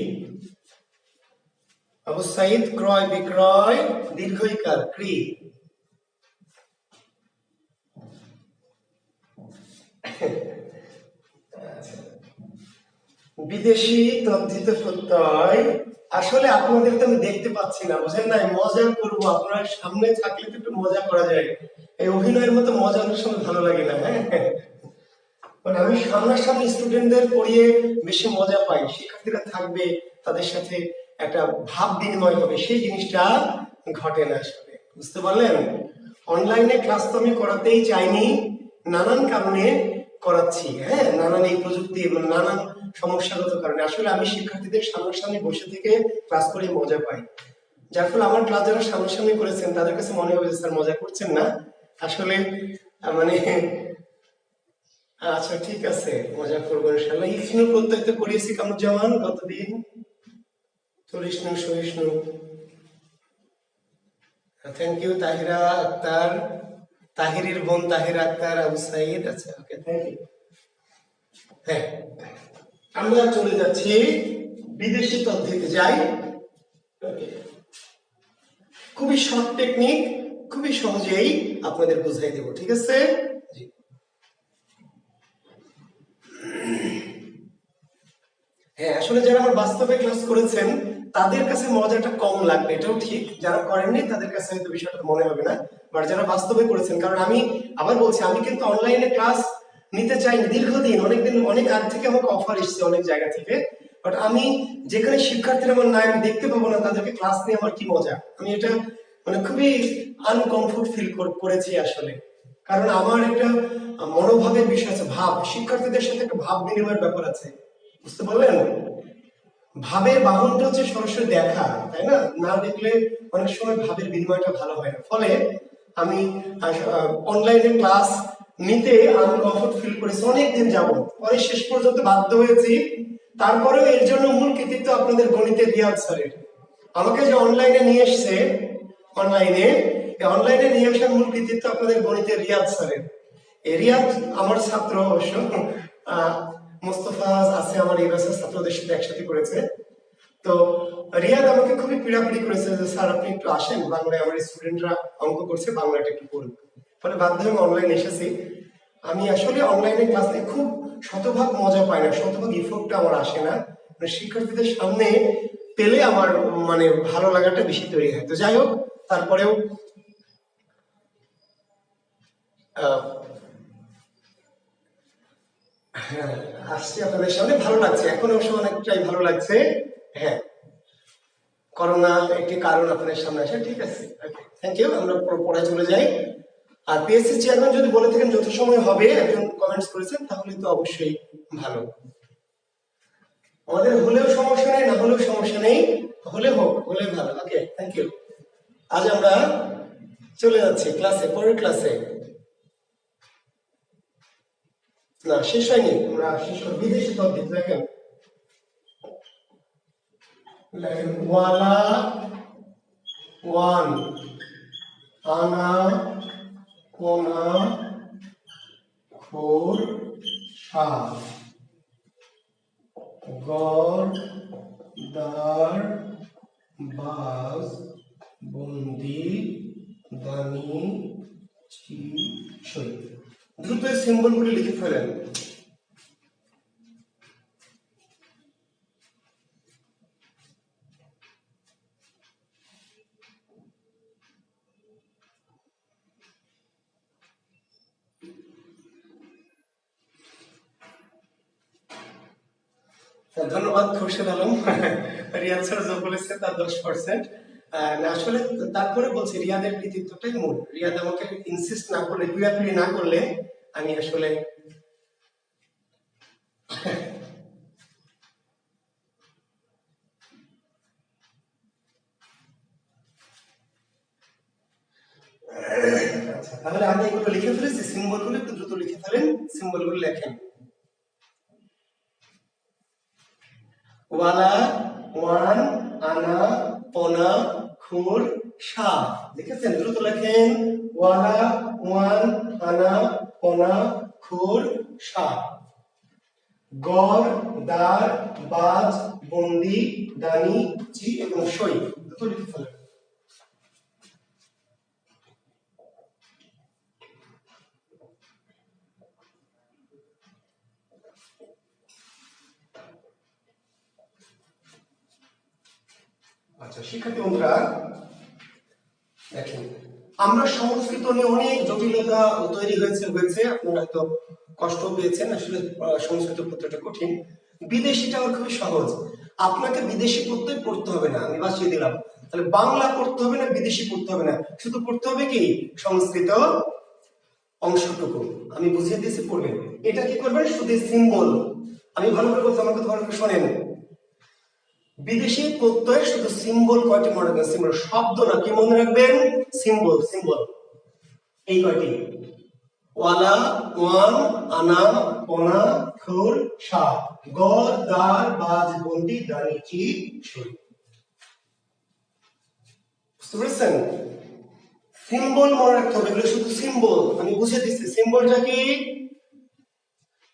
আবু সাইদ, ক্রয় বিক্রয় দীর্ঘইকার ক্রি, বিদেশি তদ্ধিত প্রত্যয়, আসলে আপনাদের তো আমি দেখতে পাচ্ছি না, বুঝেন নাই, মজা করবো, আপনার সামনে থাকলে তো একটু মজা করা যায়, এই অভিনয়ের মতো মজা অনেক সময় ভালো লাগে না, হ্যাঁ মানে আমি সামনাসামনি স্টুডেন্টদের পড়িয়ে বেশি মজা পাই, শিক্ষার্থীরা থাকবে, তাদের সাথে একটা ভাব বিনিময় হবে, সেই জিনিসটা ঘটে না আসলে। বুঝতে পারলেন? অনলাইনে ক্লাস তো আমি করাতেই চাইনি, নানান কারণে করাচ্ছি। হ্যাঁ, নানান এই প্রযুক্তি নানান সমস্যাগত কারণে আসলে আমি শিক্ষার্থীদের সামনাসামনি বসে থেকে ক্লাস করে মজা পাই। যার ফলে আমার ক্লাস যারা সামনাসামনি করেছেন তাদের কাছে মনে হবে যে স্যার মজা করছেন না, আসলে মানে আচ্ছা ঠিক আছে, মজা করবো ইনশাল্লাহ। ইসনু প্রত্যয় তো করিয়েছি কামরুজ্জামান গতদিন, চরিষ্ণু সহিষ্ণু। থ্যাংক ইউ তাহিরা আক্তার, তাহিরের বোন তাহিরা আক্তার, আবু সাইদ। আচ্ছা ওকে, থ্যাংক ইউ। হ্যাঁ, আমরা চলে যাচ্ছি বিদেশি পদ্ধতিতে যাই। Okay. খুবই শর্ট টেকনিক, খুবই সহজেই আপনাদের বুঝাই দেব, ঠিক আছে? জি। হ্যাঁ, আসলে যারা আমার বাস্তবে ক্লাস করেছেন তাদের কাছে মজাটা কম লাগবে, এটাও ঠিক। যারা করেননি তাদের কাছে হয়তো বিষয়টা মনে হবে না, বাট যারা বাস্তবে করেছেন, কারণ আমি আবার বলছি আমি কিন্তু অনলাইনে ক্লাস নিতে চাই দীর্ঘদিন, অনেকদিন, অনেক আগ থেকে আমাকে অফার এসেছে অনেক জায়গা থেকে, বাট আমি যেখানে শিক্ষার্থীরা আমার নাই আমি দেখতে পাবো না তাদেরকে ক্লাস নিয়ে আমার কি মজা, আমি এটা মানে খুবই আনকমফোর্ট ফিল করেছি আসলে। কারণ আমার একটা মনোভাবের বিষয় আছে, ভাব, শিক্ষার্থীদের সাথে একটা ভাব বিনিময়ের ব্যাপার আছে। বুঝতে পারলেন? ভাবের বাহনটা হচ্ছে সরাসরি দেখা, তাই না? না দেখলে অনেক সময় ভাবের বিনিময়টা ভালো হয় না। ফলে আমি অনলাইনে ক্লাস নিতে আমি কমফোর্ট ফিল করেছি অনেকদিন যাবত, পরে শেষ পর্যন্ত বাধ্য হয়েছি। তারপরেও এর জন্য মূল কৃতিত্ব আপনাদের গণিতের রিয়াদ স্যারের। আমাকে যে অনলাইনে নিয়ে এসছে, অনলাইনে অনলাইনে নিয়ে আসার মূল কৃতিত্ব আপনাদের গণিতের রিয়াদ স্যারের। এই রিয়াদ আমার ছাত্র অবশ্য, মোস্তফা আছে আমার এই ব্যাচের ছাত্রদের সাথে একসাথে করেছে। তো রিয়াদ আমাকে খুবই পীড়াপিড়ি করেছে যে স্যার আপনি একটু আসেন, বাংলায় আমার স্টুডেন্টরা অঙ্ক করছে, বাংলাটা একটু পড়ুন। ফলে বাধ্য হয়ে অনলাইনে এসেছি। আমি আসলে অনলাইনে ক্লাস নিয়ে খুব শতভাগ মজা পাই না, শতভাগ ইফোর্টটা আমার আসে না, মানে শিক্ষার্থীদের সামনে পেলে আমার মানে ভালো লাগাটা বেশি তৈরি হয়। তো যাই হোক, তারপরেও হ্যাঁ, আসছি আপনাদের সামনে, ভালো লাগছে, এখন অবশ্য অনেকটাই ভালো লাগছে। হ্যাঁ, করোনা একটি কারণ আপনাদের সামনে আসে, ঠিক আছে, থ্যাংক ইউ। আমরা পড়ায় চলে যাই। আর পিএসসি চেয়ারম্যান যদি বলে থাকেন যথাসময় হবে, একজন কমেন্টস করেছেন, তাহলে তো অবশ্যই ভালো। আমাদের হলেও সমস্যা নেই, না হলেও সমস্যা নেই, হলে হোক, হলে ভালো। ওকে, থ্যাংক ইউ। আজ আমরা চলে যাচ্ছি ক্লাসে, পরের ক্লাসে। না, শেষ হয়নি, আমরা শেষ করব বিদেশি পদ্ধতি। দেখেন, লেখেন ওয়ালা, ওয়ান, আনা, কোনা, খোর, সাপ, গড়, দাঁড়, বাজ, বন্দি, দানি, সই। দ্রুত এই সিম্বলগুলি লিখে ফেলেন। ধন্যবাদ খুরশেদ আলম। রিয়াদ স্যার যা বলেছে তার 10%। আসলে তারপরে বলছি রিয়াদের কৃতিত্বটাই মূল। রিয়াদ আমাকে ইনসিস্ট না করলে, পিড়াপিড়ি না করলে আমি আসলে আচ্ছা, তাহলে আমি এগুলো লিখে ফেলেছি, সিম্বলগুলো একটু দ্রুত লিখে ফেলেন, সিম্বলগুলো লেখেন। ওয়ালা, ওয়ান, আনা, পোনা, খুর, সাপ। লিখেছেন? দ্রুত লেখেন। ওয়ালা, ওয়ান, আনা, পোনা, খুর, সাপ। গড়, দাঁড়, বাজ, বন্দি, দানি, চি এবং সই। দ্রুত লিখে ফেলেন। আচ্ছা শিক্ষার্থী বন্ধুরা, দেখেন আমরা সংস্কৃত নিয়ে অনেক জটিলতা তৈরি হয়েছে আপনারা হয়তো কষ্ট পেয়েছেন। আসলে সংস্কৃত প্রত্যয়টা কঠিন, বিদেশিটা আবার খুবই সহজ। আপনাকে বিদেশি প্রত্যয় পড়তে হবে না, আমি বাঁচিয়ে দিলাম। তাহলে বাংলা পড়তে হবে না, বিদেশি পড়তে হবে না, শুধু পড়তে হবে কি সংস্কৃত অংশটুকু। আমি বুঝিয়ে দিয়েছি, পড়বেন। এটা কি করবেন, শুধু সিম্বল। আমি ভালো করে বলছি, আমাকে ভালো করে শোনেন। বিদেশি প্রত্যয় শুধু সিম্বল কয়টি মনে রাখবেন, সিম্বল, শব্দ না, কি মনে রাখবেন, সিম্বল। সিম্বল এই কয়টি, ওয়ালা, ওয়ান, আনা, ওনা, খুর, সা, গদ, দার, বাজ, বন্দি, দানি, চি, সুই। বুঝতে পেরেছেন? সিম্বল মনে রাখতে হবে, এগুলো শুধু সিম্বল। আমি বুঝিয়ে দিচ্ছি সিম্বলটা কি।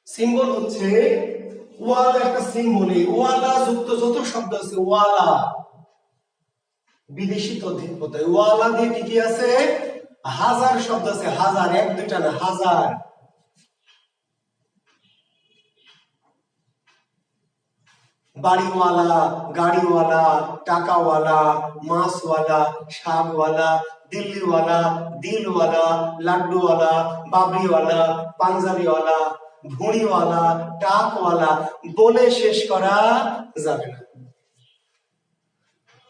সিম্বল হচ্ছে ওয়ালা, একটা সিম্বল। এই ওয়ালা যুক্ত যত শব্দ আছে, ওয়ালা বিদেশি তদ্ধিত প্রত্যয়। ওয়ালা দিয়ে কি কি আছে, হাজার শব্দ আছে, হাজার, এক দুইটা না, হাজার। বাড়িওয়ালা, গাড়িওয়ালা, টাকাওয়ালা, মাছওয়ালা, শাকওয়ালা, দিল্লিওয়ালা, দিলওয়ালা, লাড্ডুওয়ালা, বাবরিওয়ালা, পাঞ্জাবিওয়ালা, ভুঁড়িওয়ালা, টাকওয়ালা, বলে শেষ করা যাবে না।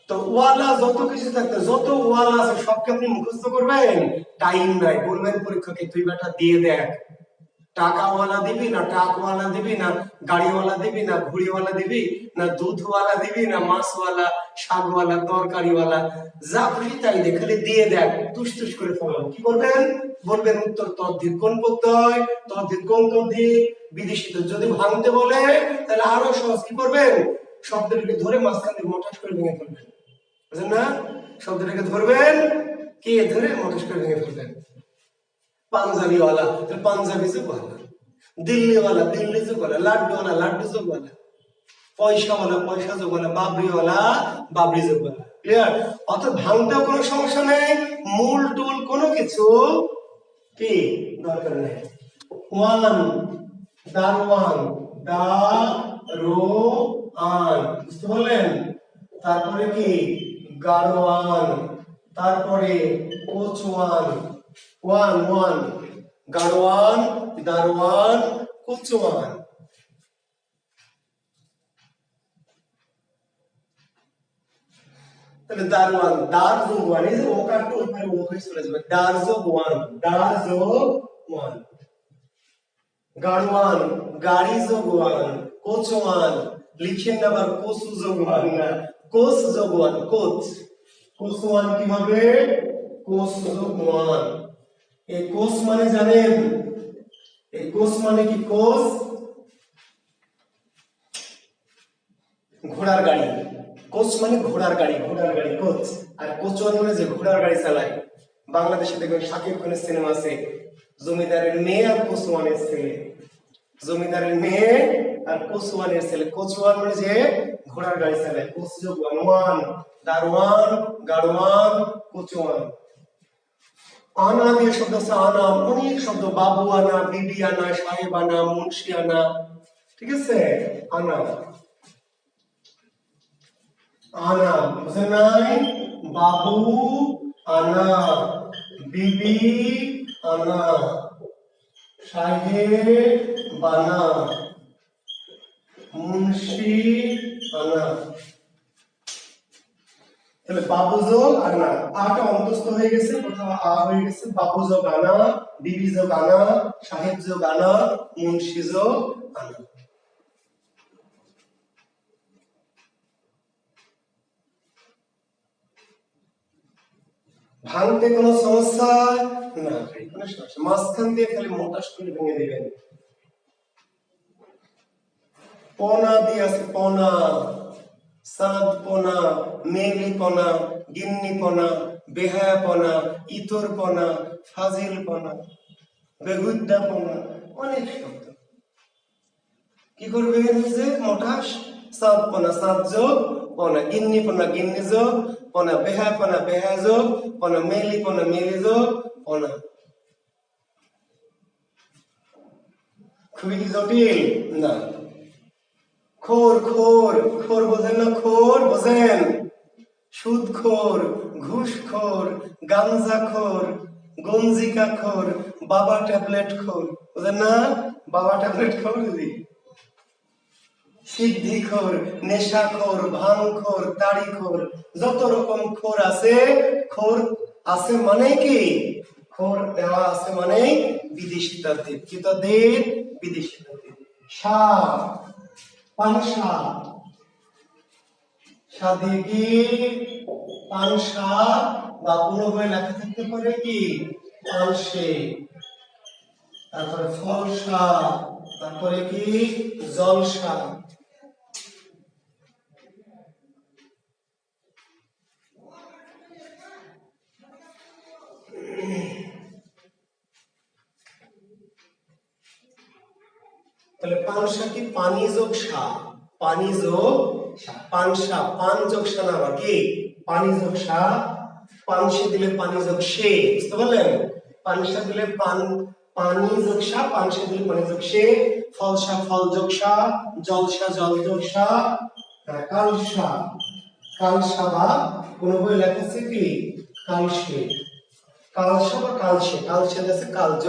তো ওয়ালা যত কিছু থাকতে, যত ওয়ালা আছে সবকে আপনি মুখস্থ করবেন, টাইম নাই। বলবেন পরীক্ষাকে, তুই বেটা দিয়ে দেখ, টাকাওয়ালা দিবি না, টাকওয়ালা দিবি না, গাড়িওয়ালা দিবি না, ঘুড়িওয়ালা দিবি না, দুধওয়ালা দিবি না, মাছওয়ালা, শাকওয়ালা, তরকারিওয়ালা, যা খুশি তাই দে, খালি দিয়ে দেখ, তুস তুস করে ফলাবো। কি করবেন, বলবেন উত্তর তদ্ধিত কোন প্রত্যয়, তদ্ধিত কোন তদ্ধিত, বিদেশি। যদি ভাঙতে বলে তাহলে আরো সহজ। কি করবেন, শব্দটাকে ধরে মাঝখান থেকে মঠাস করে ভেঙে ফেলবেন, বুঝলেন না? শব্দটাকে ধরবেন, কে ধরে মঠাস করে ভেঙে ফেলবেন। পাঞ্জাবিওয়ালা, পাঞ্জাবি যোগওয়ালা, দিল্লিওয়ালা, দিল্লি যোগওয়ালা, লাড্ডুওয়ালা, লাড্ডু যোগওয়ালা, পয়সাওয়ালা, পয়সা যোগওয়ালা, বাবরিওয়ালা, বাবরি যোগওয়ালা। ক্লিয়ার? অর্থাৎ ভাঙতেও কোনো সমস্যা নেই, মূল টুল কোনো কিছু কি দরকার নেই। ওয়ান, দারওয়ান, দা, রো, আন, বুঝতে পারলেন? তারপরে কি গারওয়ান, তারপরে কোচওয়ান, ওয়ান ওয়ান, গারওয়ান, দারওয়ান, কোচওয়ান। তাহলে দারওয়ান, দার যোগ ওয়ান, এই যে ওকারটা উপরে ও হয়ে চলে যাবে, দার যোগ ওয়ান, দার যোগ ওয়ান। গাড়ওয়ান, গাড়ি যোগ ওয়ান, কোচওয়ান, লিখেন না আবার কোচ যোগ ওয়ান না, কোচ যোগ ওয়ান, কোচ। কোচওয়ান কি হবে, কোচ যোগ ওয়ান। এই কোচ মানে জানেন, এই কোচ মানে কি, কোচ ঘোড়ার গাড়ি। কোচ মানে ঘোড়ার গাড়ি, ঘোড়ার গাড়ি কোচ। আর কোচওয়ান মানে যে ঘোড়ার গাড়ি চালায়। বাংলাদেশে দেখবেন শাকিব খানের সিনেমা আছে, জমিদারের মেয়ে আর কোচওয়ানের ছেলে, জমিদারের মেয়ে আর কোচওয়ানের ছেলে। কোচওয়ান মানে যে ঘোড়ার গাড়ি চালায়। কোচ যোগ ওয়ান, ওয়ান, দারওয়ান, গাড়ওয়ান, কোচওয়ান। আনা দিয়ে শব্দ আছে, আনা, অনেক শব্দ, বাবু আনা, বিবি আনা, সাহেব আনা, মুন্সি আনা, ঠিক আছে? আনা, আনা, বুঝেন নাই? বাবু আনা, বিবি আনা, সাহেব বানা, মুন্সি আনা। তাহলে বাবু যোগ আনা, আটা অন্তস্থ হয়ে গেছে, কোথাও আ হয়ে গেছে। বাবু যোগ আনা, বিবি যোগ আনা, সাহেব যোগ আনা, মুন্সি যোগ আনা। ভাঙতে কোনো সমস্যা না, কোনো সমস্যা, মাঝখান দিয়ে খালি মোটাস করে ভেঙে দিবেন। পনা দিয়ে আছে, পনা, সাদপনা, মেঘলিপনা, গিন্নিপনা, বেহায়াপনা, ইতরপনা, ফাজিলপনা, বেহুদ্দাপনা, অনেক শব্দ। কি করবেন, যে মোটাস, সাদপনা, সাদ যোগ পনা, গিন্নিপনা, গিন্নি যোগ পনা, বেহায়াপনা, বেহায়া যোগ পনা, মেঘলিপনা, মেঘলি যোগ পনা। খুবই জটিল না। খোর, খোর, খোর বোঝেন না, খোর বোঝেন? সুদখোর, ঘুষখোর, গাঞ্জাখোর, গঞ্জিকাখোর, বাবা ট্যাবলেট খোর, বুঝলেন না? বাবা ট্যাবলেট খোর দিদি। সিদ্ধিখোর, নেশাখোর, ভাঙখোর, তাড়িখোর, যত রকম খোর আছে। খোর আছে মানে কি? খোর দেওয়া আছে মানে বিদেশি তাদ্বীপ। কি তাদ্বীপ? বিদেশি তাদ্বীপ। সাপ, পানসা, সাদিকি, পানসা, বা কোনো বই লেখা থাকতে পারে কি পানসে। তারপরে ফলসা, তারপরে কি জলসা। তাহলে পানসা কি পানি যোগ সা, পানি যোগ পানসা, পান যোগ সা না আবার কি পানি যোগ সা। পানসে দিলে পানি যোগ সে, বুঝতে পারলেন? পানসা দিলে পান, পানি যোগ সা, পানসে দিলে পানি যোগ সে। ফলসা ফল যোগ সা, জলসা জল যোগ সা। কালসা, কালসা বা কোন বই লেখা আছে কি কালসে। কালসা বা কালসে, কালসে আছে কালজ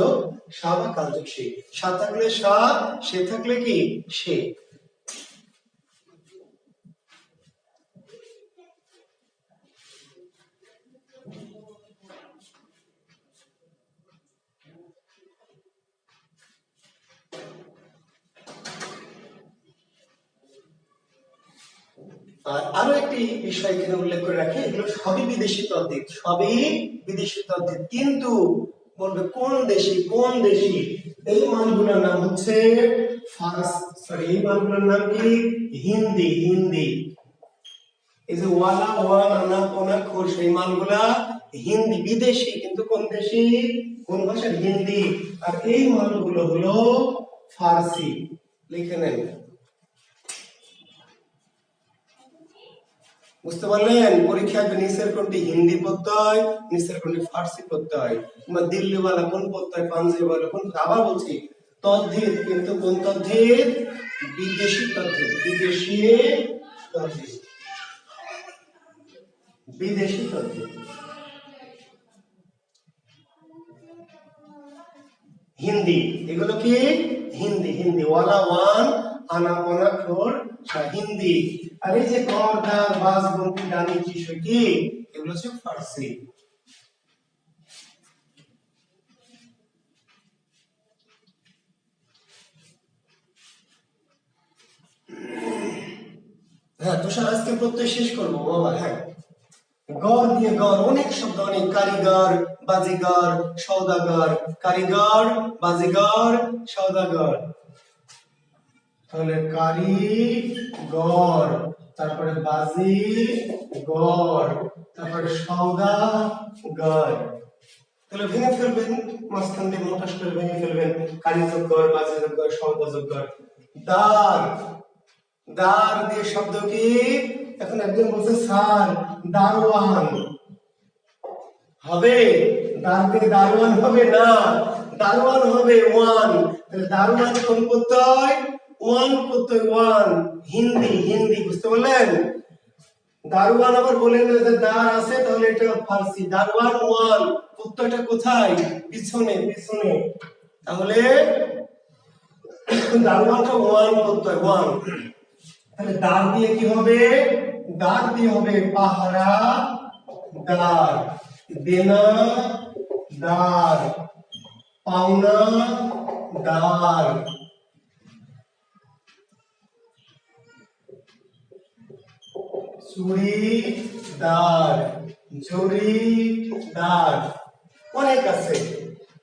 সা বা কালজ সে। সা থাকলে সা, সে থাকলে কি সে। আর আরো একটি বিষয় এখানে উল্লেখ করে রাখি, এগুলো সবই বিদেশি তদ্বীপ, সবই বিদেশি তদ্বীপ। কিন্তু বলবে কোন দেশি, কোন দেশি? এই মানগুলোর নাম হচ্ছে সরি, এই মানগুলোর নাম কি হিন্দি, হিন্দি। এই যে ওয়ালা, ওয়ান, আনা, কোনা, খোর, সেই মানগুলা হিন্দি, বিদেশি। কিন্তু কোন দেশি? কোন ভাষার? হিন্দি। আর এই মানগুলো হলো ফার্সি। লিখে নেন। বুঝতে পারলেন? পরীক্ষায় নিচের কোনটি হিন্দি প্রত্যয়, নিচের কোনটি ফার্সি প্রত্যয়, কিংবা দিল্লিওয়ালা কোন প্রত্যয়, পাঞ্জাবিওয়ালা কোন। আবার বলছি তদ্ধিত, কিন্তু কোন তদ্ধিত? বিদেশি তদ্ধিত, বিদেশি তদ্ধিত, বিদেশি তদ্ধিত। হিন্দি, এগুলো কি হিন্দি, হিন্দি। ওয়ালা, ওয়ান, আনা, কোনা, খোর, হিন্দি। আর এই যে কর, দার, বাস, বন্তি, ডানি, চিশো কি, এগুলো হচ্ছে ফার্সি। হ্যাঁ তুষার, আজকে প্রত্যয় শেষ করবো বাবা। হ্যাঁ, গড় দিয়ে গড় অনেক শব্দ, অনেক। কারিগর, বাজিগর, সওদাগর, কারিগর, বাজিগর, সওদাগর। তাহলে কারিগর, তারপরে বাজি গর, তারপরে সওদাগর। তাহলে ভেঙে ফেলবেন, মাঝখান দিয়ে মোটাস করে ভেঙে ফেলবেন। কারিগর, বাজিগর, সওদাগর। দার, দার দিয়ে শব্দ কি? এখন একজন বলছে স্যার দারোয়ান হবে, দার দিয়ে দারোয়ান হবে না, দারোয়ান হবে ওয়ান। তাহলে দারোয়ান কোন প্রত্যয়? ওয়ান প্রত্যয়, ওয়ান। হিন্দি, হিন্দি। বুঝতে পারলেন? দারোয়ান আবার বলেন না যে দার আছে, তাহলে এটা ফার্সি। দারোয়ান ওয়ান, প্রত্যয়টা কোথায়? পিছনে, পিছনে। তাহলে দারোয়ানটা ওয়ান প্রত্যয়, ওয়ান। তাহলে দার দিয়ে কি হবে? দার দিয়ে হবে পাহারা দার, দেনা দার, পাওনা দার। চুড়িদার, জরিদার, অনেক আছে।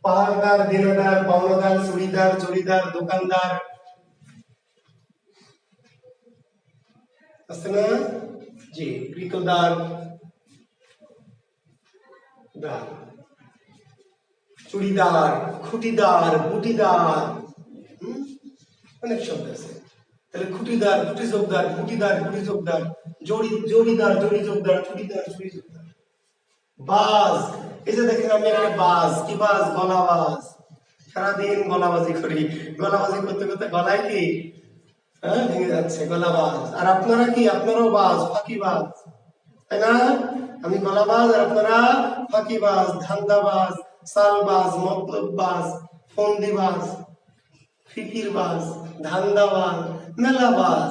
পাহাড়দার, দেনাদার, পাওনাদার, চুড়িদার, জরিদার, দোকানদার, আছে না? জি, কৃতদার, দার, চুড়িদার, খুঁটিদার, বুটিদার, অনেক শব্দ আছে। তাহলে খুঁটিদার, খুঁটি যোগদার, বুটিদার, বুটি যোগদার, জড়িদার, জড়ি যোগদার, চুড়িদার, চুড়ি যোগদার। বাজ, এই যে দেখেন আমি একটা বাজ, কি বাজ? গলা বাজ। সারাদিন গলাবাজি করি, গলাবাজি করতে করতে গলায় কি হ্যাঁ ভেঙে যাচ্ছে, গলা বাজ। আর আপনারা কি? আপনারাও বাজ, ফাঁকি বাজ। তাই না? আমি গলাবাজ আর আপনারা ফাঁকিবাজ, ধান্দাবাজ, সালবাজ, মতলববাজ, ফন্দিবাজ, ফিকিরবাজ, ধান্দাবাজ, মেলাবাজ,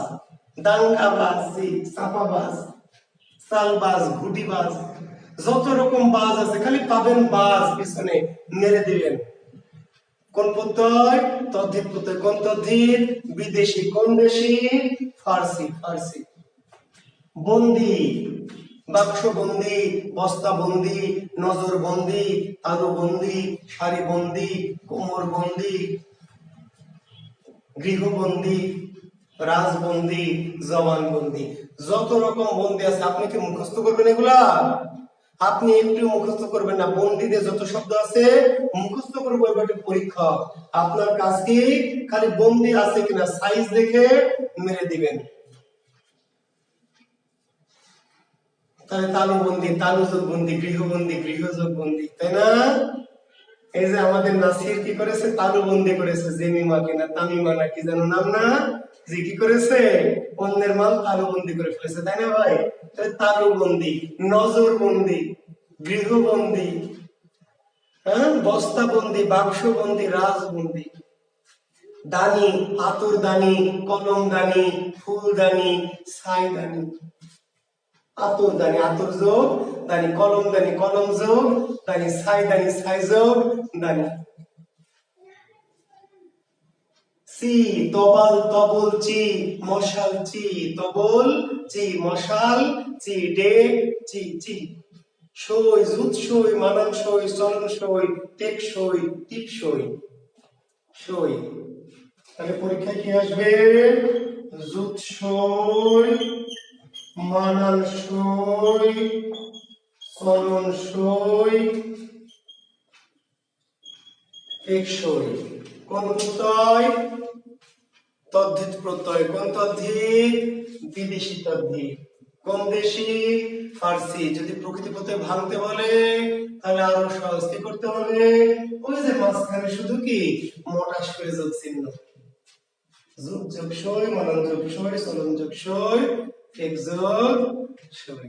দাঙ্গাবাজ, চাপাবাজ, সালবাজ, ঘুটিবাজ, যত রকম বাজ আছে খালি পাবেন বাজ, পিছনে মেরে দিবেন। কোন প্রত্যয়? তদ্ধিত প্রত্যয়। কোন তদ্ধিত? বিদেশি। কোন দেশি? ফার্সি। ফার্সি। বন্দি, বাক্স বন্দি, বস্তা বন্দি, নজর বন্দি, তালু বন্দি, সারি বন্দি, কোমর বন্দি, গৃহবন্দি, রাজবন্দি, জবানবন্দি, যত রকম বন্দি আছে আপনি কি মুখস্থ করবেন এগুলা? আপনি একটু মুখস্থ করবেন না। বন্দিদের যত শব্দ আছে মুখস্থ করবো, এবার পরীক্ষা। আপনার কাজ কি? খালি বন্দি আছে কিনা সাইজ দেখে মেরে দিবেন। তাহলে তালুবন্দি, তালুযোগ বন্দি, গৃহবন্দি, গৃহযোগ বন্দি, তাই না? এই যে আমাদের নাসির কি করেছে? তালুবন্দি করেছে জেমিমাকে, না তামিমা না কি যেন নাম, না যে কি করেছে? অন্যের মাল তালুবন্দি করে ফেলেছে, তাই না ভাই? তাহলে তালুবন্দি, নজরবন্দি, গৃহবন্দি, হ্যাঁ, বস্তাবন্দি, বাক্সবন্দি, রাজবন্দি, দানি, আতরদানি, কলমদানি, ফুলদানি, ছাইদানি। আতরদানি, আতর যোগ দানি, কলমদানি, কলম যোগ দানি, ছাইদানি, ছাই যোগ দানি। চি, তবাল, তবল, চি, মশাল, চি, তবল, চি, মশাল, চি, ডেক, চি, চি। সই, জুৎসই, মানানসই, চলনসই, টেকসই, টিপসই, সই। তাহলে পরীক্ষায় কি আসবে? জুৎসই, মানানসই, চলনসই, টেকসই। কোন প্রত্যয়? তদ্ধিত প্রত্যয়। কোন তদ্ধিত? বিদেশি তদ্ধিত। কোন দেশি? ফার্সি। যদি প্রকৃতি প্রত্যয় ভাঙতে বলে তাহলে আরো সহজ কি করতে হবে? ওই যে মাঝখানে শুধু কি মোটা করে যোগ চিহ্ন, যোগ যোগ সই, মানন যোগ সই, চলন যোগ সই, টেক যোগ সই।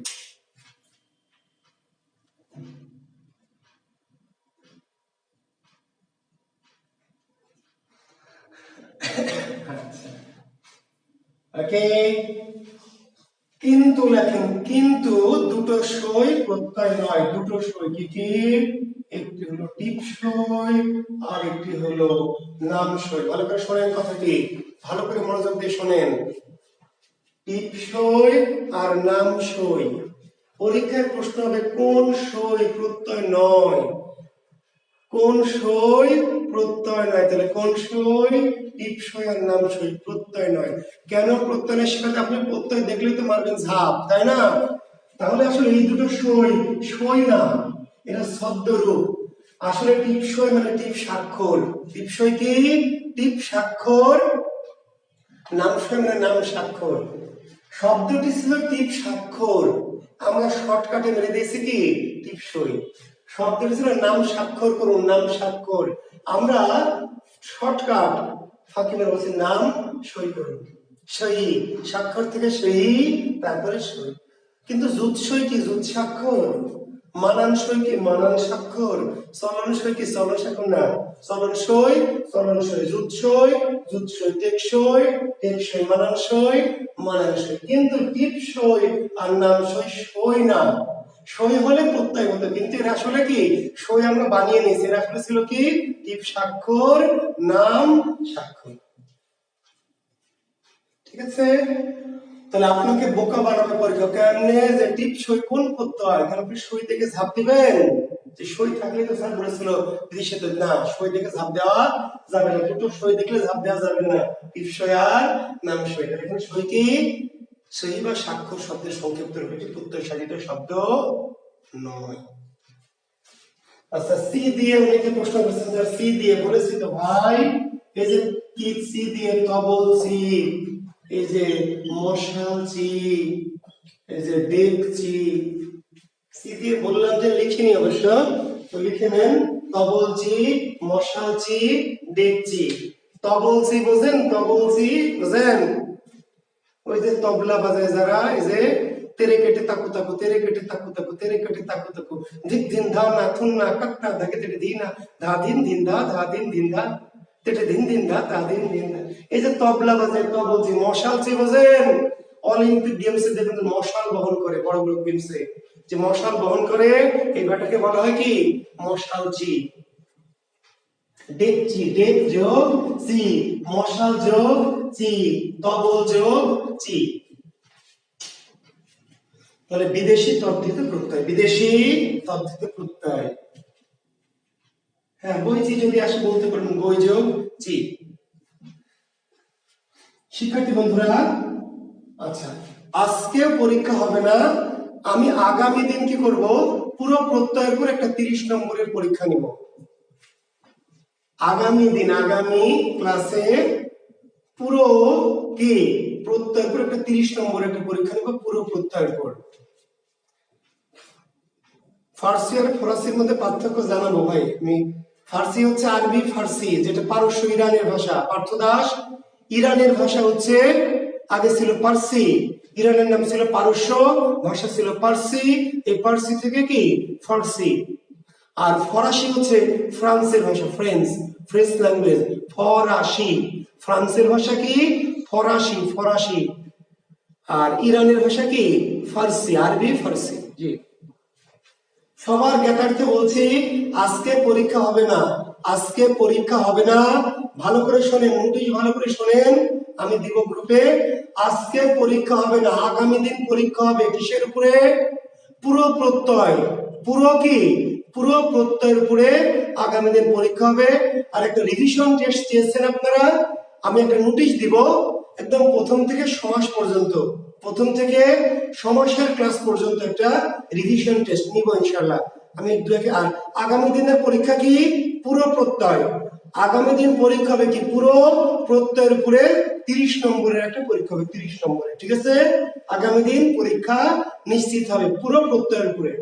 ওকে, কিন্তু লেখেন, কিন্তু দুটো সই প্রত্যয় নয়, দুটো সই কি কি? একটি হলো টিপ সই আর একটি হলো নাম সই। ভালো করে শোনেন কথাটি, ভালো করে মনোযোগ দিয়ে শোনেন। টিপ সই আর নাম সই। পরীক্ষার প্রশ্ন হবে কোন সই প্রত্যয় নয়? কোন সই প্রত্যয় নয়? তাহলে কোন সই? টিপ সই আর নাম সই প্রত্যয় নয়। কেন প্রত্যয় নয় সেটাতে আপনি প্রত্যয় দেখলেই তো মারবেন ঝাপ, তাই না? তাহলে আসলে এই দুটো সই, সই না, এটা ছদ্মরূপ। আসলে টিপ সই মানে টিপ স্বাক্ষর। টিপ সই কি? টিপ স্বাক্ষর। নাম সই মানে নাম স্বাক্ষর। শব্দটি ছিল টিপ স্বাক্ষর, আমরা শর্টকাটে মেরে দিয়েছি কি টিপ সই। শব্দটি ছিল নাম স্বাক্ষর করুন, নাম স্বাক্ষর, আমরা শর্টকাট ফাঁকি মেরে বলছি নাম সই করুন। সই, স্বাক্ষর থেকে সই, তারপরে সই। কিন্তু জুৎ সই কি? জুৎ স্বাক্ষর। মানান সই কি? মানান স্বাক্ষর। চলন সই কি? চলন স্বাক্ষর না, চলন সই, চলন সই, জুৎ সই, জুৎ সই, টেকসই, টেকসই, মানান সই, মানান সই। কিন্তু টিপ সই আর নাম সই সই না। সই হলে প্রত্যয় হতো, কিন্তু এর আসলে কি সই আমরা বানিয়ে নিয়েছি, এর আসলে ছিল কি টিপ স্বাক্ষর, নাম স্বাক্ষর। ঠিক আছে? তাহলে আপনাকে বোকা বানাবে পরীক্ষা। কেমনে? যে টিপ সই কোন প্রত্যয়, কারণ আপনি সই থেকে ঝাঁপ দিবেন, যে সই থাকলে তো স্যার বলেছিল বিদেশে তো না, সই দেখে ঝাঁপ দেওয়া যাবে না, দুটো সই দেখলে ঝাঁপ দেওয়া যাবে না, টিপ সই আর নাম সই। এখানে সই কি? সই বা স্বাক্ষর শব্দের সংক্ষিপ্ত রূপ, এটি প্রত্যয় সাধিত শব্দ নয়। আচ্ছা, সি দিয়ে অনেকে প্রশ্ন করেছেন, স্যার সি দিয়ে বলেছি তো ভাই, এই যে কি সি দিয়ে তবলছি, এই যে মশালছি, এই যে দেখছি, সি দিয়ে বললাম যে লিখিনি অবশ্য, তো লিখে নেন। তবলছি, মশালছি, দেখছি। তবলছি বোঝেন? তবলছি বোঝেন? ওই যে তবলা বাজায় যারা, এই যে तेरे केटे ताकू ताकू तेरे केटे ताकू ताकू तेरे केटे ताकू ताकू धिक धिन धा ना थुन ना कक्का धाके तेटे दीना धा दिन धा दिन धा তেটে দিন দা তা দিন দা। এই যে তবলা বাজে তবলজি মশাল চে বাজেন অলিম্পিক গেমসে দেখবেন মশাল বহন করে বড় বড় গেমসে যে মশাল বহন করে এই ব্যাটাকে বলা হয় কি মশালজি। ডেকচি ডেক যোগ চি মশাল যোগ চি তবল যোগ চি। তাহলে বিদেশি তদ্ধিত প্রত্যয় বিদেশি তদ্ধিত প্রত্যয়। হ্যাঁ বইচি যদি আসে বলতে পারবেন বই যোগ চি। শিক্ষার্থী বন্ধুরা আচ্ছা আজকে পরীক্ষা হবে না, আমি আগামী দিন কি করব পুরো প্রত্যয়ের উপর একটা 30 নম্বরের পরীক্ষা নিব। আগামী দিন আগামী ক্লাসে পুরো কি প্রত্যয়ের উপর একটা 30 নম্বরের একটা পরীক্ষা নিব পুরো প্রত্যয়ের উপর। ফার্সি আর ফরাসির মধ্যে পার্থক্য জানাবো ভাই আমি। ফার্সি হচ্ছে আরবি ফার্সি যেটা পারস্য ইরানের ভাষা। পার্থ দাস ইরানের ভাষা হচ্ছে আগে ছিল পার্সি, ইরানের নাম ছিল পারস্য, ভাষা ছিল পার্সি, এই পার্সি থেকে কি ফার্সি। আর ফরাসি হচ্ছে ফ্রান্সের ভাষা ফ্রেঞ্চ, ফ্রেঞ্চ ল্যাঙ্গুয়েজ ফরাসি। ফ্রান্সের ভাষা কি ফরাসি ফরাসি। আর ইরানের ভাষা কি ফার্সি আরবি ফার্সি। জি সবার জ্ঞাতার্থে বলছি আজকে পরীক্ষা হবে না, আজকে পরীক্ষা হবে না। ভালো করে শোনেন নোটিশ ভালো করে শোনেন, আমি দিব গ্রুপে। আজকে পরীক্ষা হবে না, আগামী দিন পরীক্ষা হবে কিসের উপরে পুরো প্রত্যয়। পুরো কি পুরো প্রত্যয়ের উপরে আগামী দিন পরীক্ষা হবে। আর একটা রিভিশন টেস্ট চেয়েছেন আপনারা, আমি একটা নোটিশ দিব একদম প্রথম থেকে সমাস পর্যন্ত, প্রথম থেকে সমাসের ক্লাস পর্যন্ত একটা রিভিশন টেস্ট নিব ইনশাআল্লাহ আমি আর আগামী দিনের পরীক্ষা কি পুরো প্রত্যয়। আগামী দিন পরীক্ষা হবে কি পুরো প্রত্যয়ের উপরে 30 নম্বরের একটা পরীক্ষা হবে 30 নম্বরের। ঠিক আছে আগামী দিন পরীক্ষা নিশ্চিত হবে পুরো প্রত্যয়ের উপরে।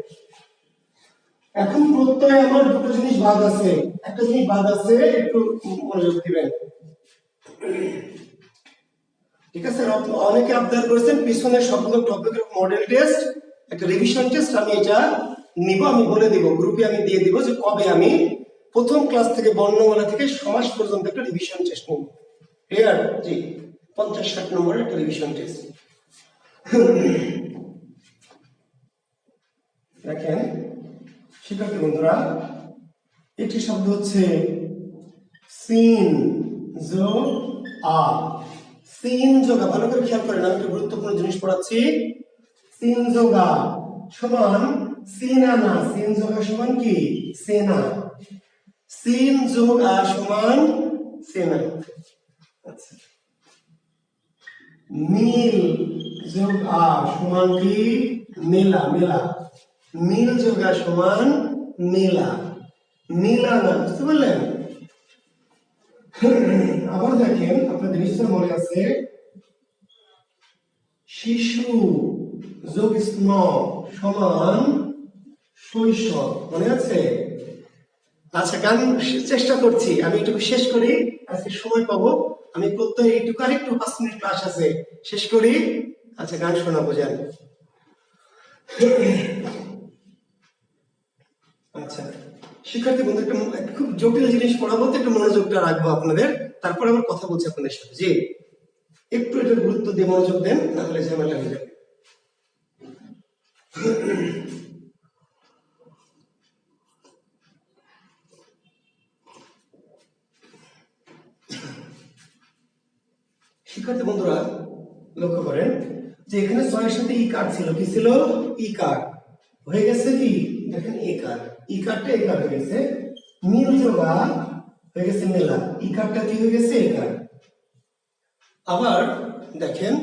এখন প্রত্যয় আমার দুটো জিনিস বাদ আছে, একটা জিনিস বাদ আছে একটু মনোযোগ দিবেন। ঠিক আছে অনেকে আবদার করেছেন পিছনের সবগুলো টপিকের মডেল টেস্ট একটা রিভিশন টেস্ট আমি এটা নিব, আমি বলে দিব গ্রুপে আমি দিয়ে দিব যে কবে আমি প্রথম ক্লাস থেকে বর্ণমালা থেকে সমাস পর্যন্ত একটা রিভিশন টেস্ট নিব। ক্লিয়ার? জি 50-60 নম্বরের একটা রিভিশন টেস্ট। দেখেন শিক্ষার্থী বন্ধুরা একটি শব্দ হচ্ছে সিন যোগ আ। সিন যোগা ভালো করে খেয়াল করেন, আমি একটা গুরুত্বপূর্ণ জিনিস পড়াচ্ছি। সিন যোগা সমান সিনানা, সিন যোগা সমান কি সেনা, সিন যোগ আ সমান সেনা। আচ্ছা নীল যোগ আ সমান কি মেলা, মেলা নীল যোগ আ সমান মেলা, নীলানা। বুঝতে পারলেন? আবার দেখেন আপনাদের নিশ্চয় মনে আছে শিশু যোগ স্ন সমান শৈশব, মনে আছে? আচ্ছা গান চেষ্টা করছি আমি এটুকু শেষ করি, আজকে সময় পাবো আমি প্রত্যেক এইটুকু আর একটু 5 মিনিট ক্লাস আছে শেষ করি। আচ্ছা গান শোনাবো যান। আচ্ছা শিক্ষার্থী বন্ধু একটা খুব জটিল জিনিস পড়াবো তো একটু মনোযোগটা রাখবো আপনাদের, তারপরে আবার কথা বলছি আপনাদের সাথে। জি একটু এটা গুরুত্ব দিয়ে মনোযোগ দেন, নাহলে ঝামেলা হয়ে যাবে। শিক্ষার্থী বন্ধুরা লক্ষ্য করেন যে এখানে 6 এর সাথে ই কার ছিল, কি ছিল ই কার, হয়ে গেছে কি দেখেন এ কার, ই কারটা এ কার হয়ে গেছে, নীল যোগা হয়ে গেছে মেলা, ই কারটা কি হয়ে গেছে এ কার। আবার দেখেন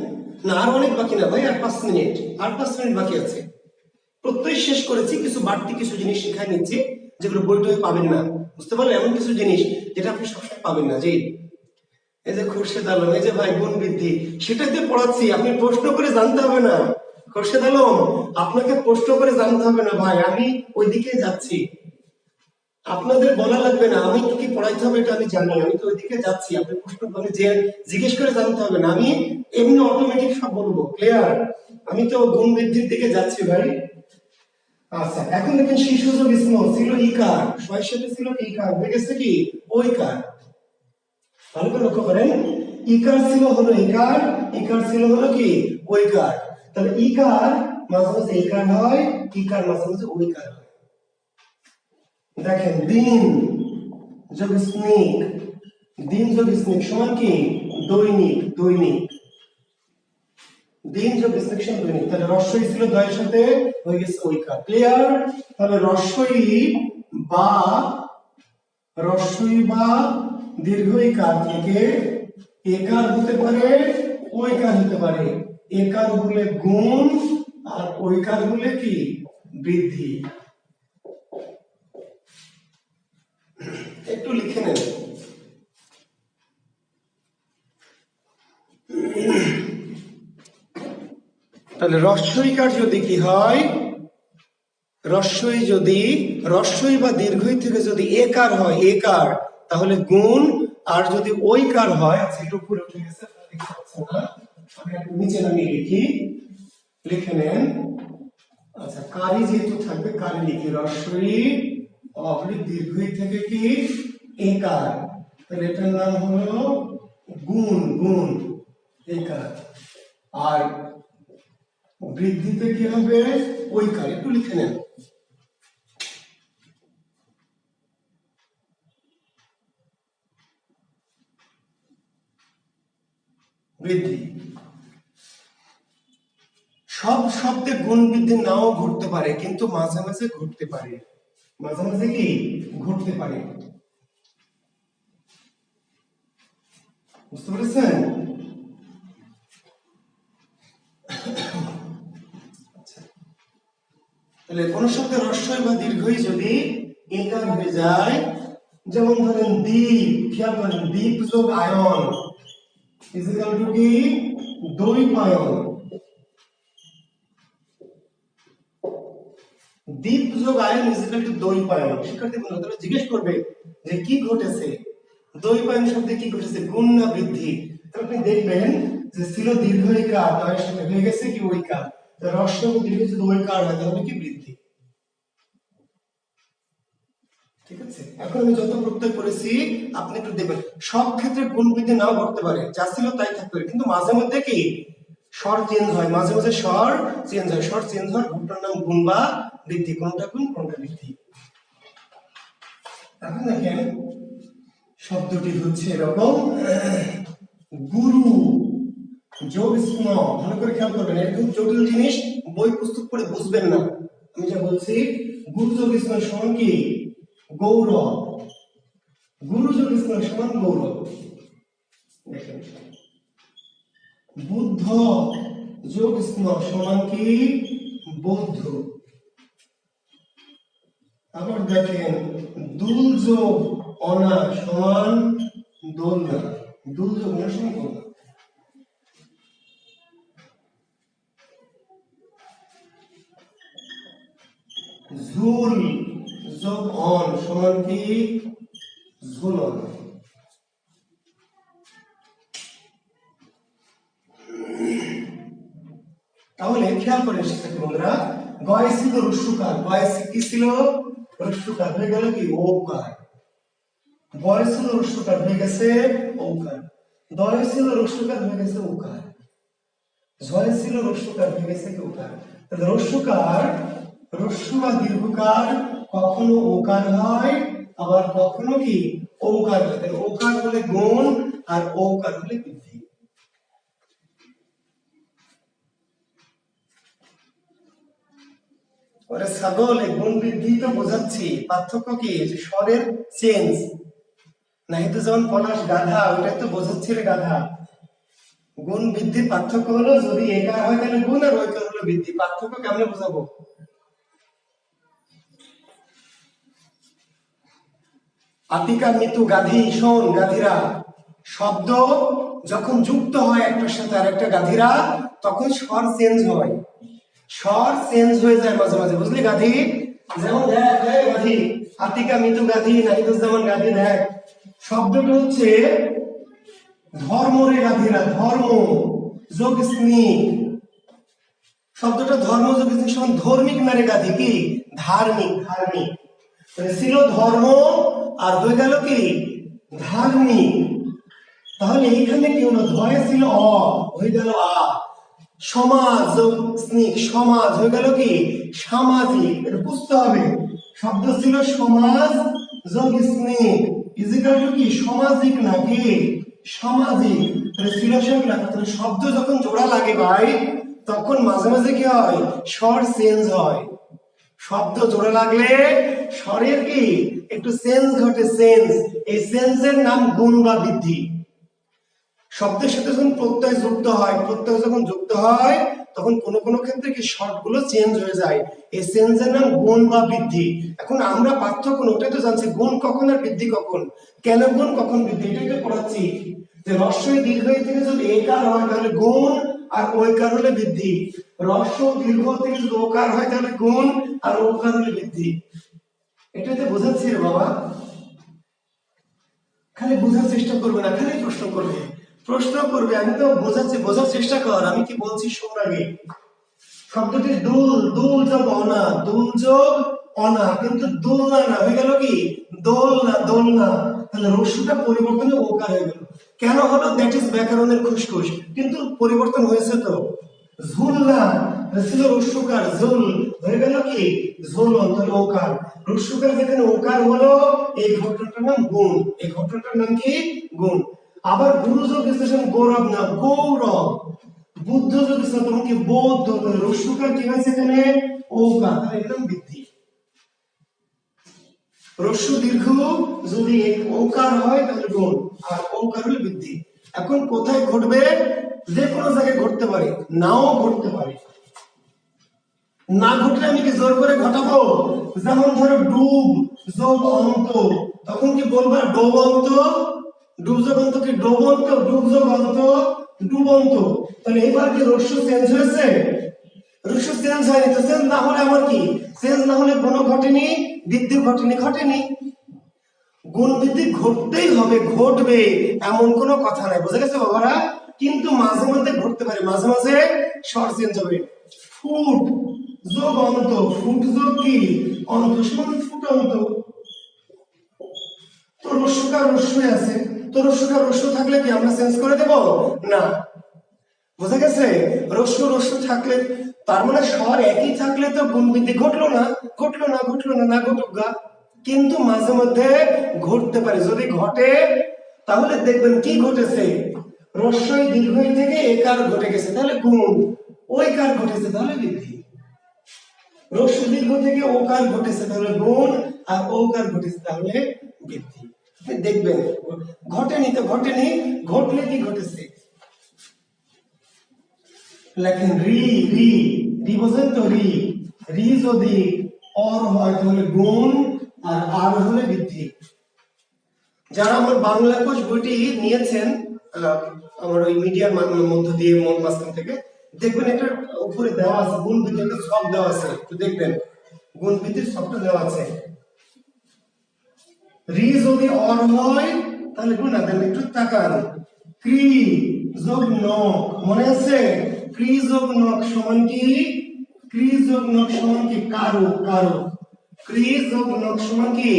না আর অনেক বাকি না ভাই, আর 5 মিনিট, আর 5 মিনিট বাকি আছে। প্রত্যয় শেষ করেছি, কিছু বাড়তি কিছু জিনিস শিখাই নিচ্ছি যেগুলো বইটই পাবেন না। বুঝতে পারলেন? এমন কিছু জিনিস যেটা আপনি সবসময় পাবেন না। জি এই যে খোরশেদ আলম, এই যে ভাই গুণ বৃদ্ধি সেটাতে পড়াচ্ছি, আপনি প্রশ্ন করে জানতে হবে না। খোরশেদ আলম আপনাকে প্রশ্ন করে জানতে হবে না ভাই, আমি ওইদিকে যাচ্ছি, আপনাদের বলা লাগবে না আমি কি কি পড়াইতে হবে এটা আমি জানি, আমি তো ওইদিকে যাচ্ছি, আপনি প্রশ্ন করে যে জিজ্ঞেস করে জানতে হবে না, আমি এমনি অটোমেটিক সব বলবো। ক্লিয়ার? আমি তো গুণ বৃদ্ধির দিকে যাচ্ছি ভাই। আচ্ছা, এখন দেখেন শিশু যোগ স্ম ছিল ইকার, শয়ের সাথে ছিল ইকার, হয়ে গেছে কি ওইকার। ভালো করে লক্ষ্য করেন, ইকার ছিল হলো ইকার, ইকার ছিল হলো কি ওইকার। তাহলে ইকার মাঝে মাঝে ইকার হয়, ইকার মাঝে মাঝে ওইকার হয়। দেখেন দিন যোগ স্নিক, দিন যোগ স্নিক সমান কি দৈনিক, দৈনিক। দিন যোগ স্নিক দৈনিক। তাহলে রস্বই ছিল দয়ের সাথে, হয়ে গেছে ওইকার। ক্লিয়ার? তাহলে রস্বই বা, রস্বই বা দীর্ঘ ইকার থেকে একার হতে পারে, ওইকার হতে পারে। একার হলে গুণ আর ওইকার হলে কি বৃদ্ধি। একটু লিখে নেন। তাহলে রস্বইকার যদি কি হয়, রস্বই যদি রস্বই বা দীর্ঘই থেকে যদি একার হয়, একার, তাহলে গুণ। আর যদি ওইকার হয়, আচ্ছা একটু উপরে উঠে গেছে দেখতে পাচ্ছেন না, আমি একটু নিচে নামিয়ে লিখি, লিখে নেন। আচ্ছা, কারি যেহেতু থাকবে কারি লিখি, রস্বই অবলিক দীর্ঘই থেকে কি একার, তাহলে এটার নাম হলো গুণ, গুণ একার। আর বৃদ্ধিতে কি হবে ওইকার, একটু লিখে নেন। বৃদ্ধি। সব শব্দে গুণ বৃদ্ধি নাও ঘটতে পারে, কিন্তু মাঝে মাঝে ঘটতে পারে, মাঝে মাঝে কি ঘটতে পারে। বুঝতে পেরেছেন? তাহলে কোন শব্দে রস্বই বা দীর্ঘই যদি একার হয়ে যায়, যেমন ধরেন দ্বীপ, খেয়াল করেন দ্বীপ যোগ আয়ন ইজিক্যাল টু কি দ্বৈপায়ন। দ্বীপ যোগ আয়ন ইজিক্যাল টু দ্বৈপায়ন। শিক্ষার্থী বন্ধুরা তাহলে জিজ্ঞেস করবে যে কি ঘটেছে, দ্বৈপায়ন শব্দে কি ঘটেছে, গুণ না বৃদ্ধি? তাহলে আপনি দেখবেন যে ছিল দীর্ঘ ইকার, তার সাথে হয়ে গেছে কি ওইকার। তাহলে রস্বই ও দীর্ঘ যদি ওইকার হয় তাহলে কি বৃদ্ধি। ঠিক আছে? এখন আমি যত প্রত্যয় করেছি আপনি একটু দেখবেন, সব ক্ষেত্রে গুণ বৃদ্ধি নাও ঘটতে পারে, যা ছিল তাই থাকতে পারে, কিন্তু মাঝে মধ্যে কি স্বর চেঞ্জ হয়, মাঝে মাঝে স্বর চেঞ্জ হয়। স্বর চেঞ্জ হওয়ার ঘটনার নাম গুণ বা বৃদ্ধি, কোনটা গুণ কোনটা বৃদ্ধি। এখন দেখেন শব্দটি হচ্ছে এরকম, গুরু যোগ স্ম। ভালো করে খেয়াল করবেন, এরকম জটিল জিনিস বই পুস্তক পড়ে বুঝবেন না। আমি যা বলছি, গুরু যোগ স্ম সমান কি গৌরব, গুরু যোগ স্ম সমান গৌরব। দেখেন বুদ্ধ যোগ স্ম সমান কি বৌদ্ধ। আবার দেখেন দুল যোগ অনা সমান দোলনা, দুল যোগ অনা সমান দোলনা। ঝুল যোগ অন সমান কি ঝুলন। তাহলে খেয়াল করে শিক্ষার্থী বন্ধুরা, গয় ছিল রস্যকার, গয় কি ছিল রস্যকার, হয়ে গেল কি ওকার। বয় ছিল রস্যকার, হয়ে গেছে ওকার। দয় ছিল রস্যকার, হয়ে গেছে ওকার। ঝয় ছিল রস্যকার, হয়ে গেছে কি ওকার। তাহলে রস্যকার, রস্য বা দীর্ঘকার কখনো ওকার হয়, আবার কখনো কি ওকার হয়। তাহলে ওকার হলে গুণ আর ওকার হলে বৃদ্ধি। ওরে ছাগল, এই গুণ বৃদ্ধি তো বোঝাচ্ছি, পার্থক্য কি যে স্বরের চেঞ্জ। নাই তো যেমন পলাশ গাধা, ওটাই তো বোঝাচ্ছি রে গাধা। গুণ বৃদ্ধির পার্থক্য হলো যদি একার হয় তাহলে গুণ আর ওইকার হলো বৃদ্ধি। পার্থক্য কেমনে বোঝাবো? আতিকা মৃত্যু গাধী, শোন গাধীরা, শব্দ যখন যুক্ত হয় একটার সাথে আর একটা গাধীরা, তখন স্বর চেঞ্জ হয়, স্বর চেঞ্জ হয়ে যায় মাঝে মাঝে, বুঝলি গাধী? যেমন দেখ গাধী, আতিকা মৃত্যু গাধী, নাহিদুজ্জামান গাধী, দেখ শব্দটা হচ্ছে ধর্ম রে গাধীরা, ধর্ম যোগ স্নি, শব্দটা ধর্ম যোগ সমান ধর্মিক না রেখা কি ধার্মিক, ধার্মিক ছিল ধর্ম আর হয়ে গেল কি ধার্মিক। তাহলে এইখানে কি হলো, ধরে ছিল অ হয়ে গেল আ, সমাজ যোগ স্নিক সমাজ হয়ে গেল কি সামাজিক। এটা বুঝতে হবে, শব্দ ছিল সমাজ যোগ স্নিক ইজিক্যাল টু কি সামাজিক নাকি সামাজিক। তাহলে ছিল তাহলে শব্দ যখন জোড়া লাগে ভাই তখন মাঝে মাঝে কি হয়, স্বর চেঞ্জ হয়। শব্দ জোড়া লাগলে স্বরের কি একটু চেঞ্জ ঘটে, চেঞ্জ। এই চেঞ্জের নাম গুণ বা বৃদ্ধি। শব্দের সাথে যখন প্রত্যয় যুক্ত হয়, প্রত্যয় যখন যুক্ত হয় তখন কোনো কোনো ক্ষেত্রে কি শব্দগুলো চেঞ্জ হয়ে যায়। এই চেঞ্জের নাম গুণ বা বৃদ্ধি। এখন আমরা পার্থক্য ওটাই তো জানছি, গুণ কখন আর বৃদ্ধি কখন, কেন গুণ কখন বৃদ্ধি, এটাই তো পড়াচ্ছি। যে হ্রস্বই দীর্ঘই থেকে যদি একার হয় তাহলে গুণ আর ওইকার হলে বৃদ্ধি, হ্রস্ব দীর্ঘ থেকে যদি ওকার হয় তাহলে গুণ আর ওকার হলে বৃদ্ধি। এটাই তো বোঝাচ্ছি রে বাবা। খালি বোঝার চেষ্টা করবে না, খালি প্রশ্ন করবে প্রশ্ন করবে। আমি তো বোঝাচ্ছি, বোঝার চেষ্টা কর আমি কি বলছি শোন আগে। শব্দটি দুল, দুল যোগ অনা, দুল যোগ অনা, কিন্তু দোলনা না হয়ে গেল কি দোলনা, দোলনা। তাহলে রস্যটা পরিবর্তনে ওকার হয়ে গেল। কেন হলো, দ্যাট ইজ ব্যাকরণের খুশখুশ, কিন্তু পরিবর্তন হয়েছে তো। ঝুলনা ছিল রস্যকার, ঝুল হয়ে গেল কি ঝুলন, তাহলে ওকার। রস্যকার যেখানে ওকার হলো এই ঘটনাটার নাম গুণ, এই ঘটনাটার নাম কি গুণ। আবার গুরু যোগ বিশ্লেষণ গৌরব না গৌরব, বুদ্ধ যোগ তখন কি বৌদ্ধ, রস্যকার কি হয়েছে এখানে ওকার, তাহলে একদম বৃদ্ধি। রস্য দীর্ঘ যদি ওকার হয় তাহলে গুণ আর ওকার হলে বৃদ্ধি। এখন কোথায় ঘটবে, যে কোনো জায়গায় ঘটতে পারে, নাও ঘটতে পারে। না ঘটলে আমি কি জোর করে ঘটাবো? যেমন ধরো ডুব যোগ অন্ত, তখন কি বলবো ডোবন্ত, ডুব যোগ অন্ত কি ডোবন্ত, ডুব যোগ অন্ত ডুবন্ত। তাহলে এবার কি রস্য চেঞ্জ হয়েছে? রস্য চেঞ্জ হয়নি, তো চেঞ্জ না হলে আমার কি, চেঞ্জ না হলে গুণ ঘটেনি বৃদ্ধি ঘটেনি, ঘটেনি। গুণ বৃদ্ধি ঘটতেই হবে, ঘটবে এমন কোনো কথা নাই, বুঝে গেছে বাবারা? কিন্তু মাঝে মধ্যে ঘটতে পারে, মাঝে মাঝে স্বর চেঞ্জ হবে। ফুট যোগ অন্ত, ফুট যোগ কি অন্ত সমান ফুটন্ত। তো রস্যকার রস্য আছে, তো রস্যকার রস্য থাকলে কি আমরা চেঞ্জ করে দেব না, বুঝা গেছে? রস্য রস্য থাকলে, তার মানে স্বর একই থাকলে তো গুণ বৃদ্ধি ঘটলো না, ঘটলো না, ঘটলো না, না ঘটুক গা। কিন্তু মাঝে মধ্যে ঘটতে পারে, যদি ঘটে তাহলে দেখবেন কি ঘটেছে, রস্যই দীর্ঘই থেকে একার ঘটে গেছে তাহলে গুণ, ওই কার ঘটেছে তাহলে বৃদ্ধি। রস্য দীর্ঘ থেকে ওকার ঘটেছে তাহলে গুণ আর ওকার ঘটেছে তাহলে বৃদ্ধি। দেখবেন ঘটেনি তো ঘটেনি, ঘটলে কি ঘটেছে। লেখেন রি, রি, রি বোঝেন তো, রি, রি যদি অর হয় তাহলে গুণ আর আর হলে বৃদ্ধি। যারা আমার বাংলা কোষ বইটি নিয়েছেন আমার ওই মিডিয়ার মধ্য দিয়ে মাঝখান থেকে, দেখবেন একটা উপরে দেওয়া আছে গুণ বৃদ্ধির একটা ছক দেওয়া আছে, একটু দেখবেন গুণ বৃদ্ধির ছকটা দেওয়া আছে। রি যদি অর হয় তাহলে গুণ, না দেন একটু তাকান। ক্রি যোগ নক, মনে আছে? ক্রি যোগ নক সমান কি, ক্রি যোগ নক সমান কি কারো, কারো। ক্রি যোগ নক সমান কি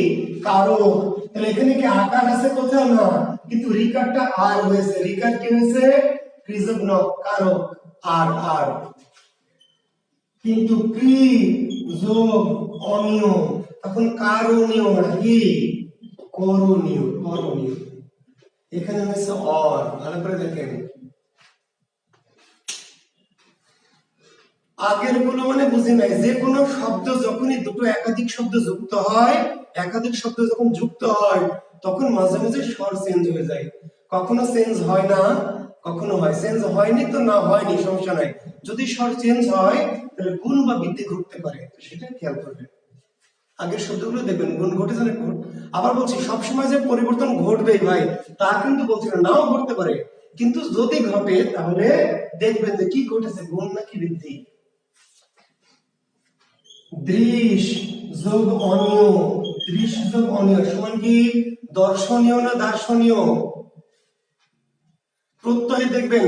কারো। তাহলে এখানে কি আকার আছে কোথাও না, কিন্তু রিকারটা আর হয়েছে, রিকার কি হয়েছে ক্রি যোগ নক কারো আর, আর। কিন্তু ক্রি যোগ অনিয় তখন কারণীয় নাকি করণীয়, করণীয়। এখানে হয়েছে অর, ভালো করে দেখেন। আগের গুলো মানে বুঝি নাই, যে কোনো শব্দ যখনই দুটো একাধিক শব্দ যুক্ত হয়, একাধিক শব্দ যখন যুক্ত হয় তখন মাঝে মাঝে স্বর চেঞ্জ হয়ে যায়। কখনো চেঞ্জ হয় না, কখনো হয়। চেঞ্জ হয়নি তো না হয়নি সমস্যা নাই, যদি স্বর চেঞ্জ হয় তাহলে গুণ বা বৃদ্ধি ঘটতে পারে, সেটা খেয়াল করবেন। আগের শব্দগুলো দেখবেন গুণ ঘটেছে না। আবার বলছি সবসময় যে পরিবর্তন ঘটবে ভাই তা কিন্তু বলছি না, নাও ঘটতে পারে, কিন্তু যদি ঘটে তাহলে দেখবেন যে কি ঘটেছে, গুণ নাকি বৃদ্ধি। দৃশ যোগ অনিয়, দৃশ যোগ অনিয় সমান কি দর্শনীয় না দার্শনীয়। প্রত্যয় দেখবেন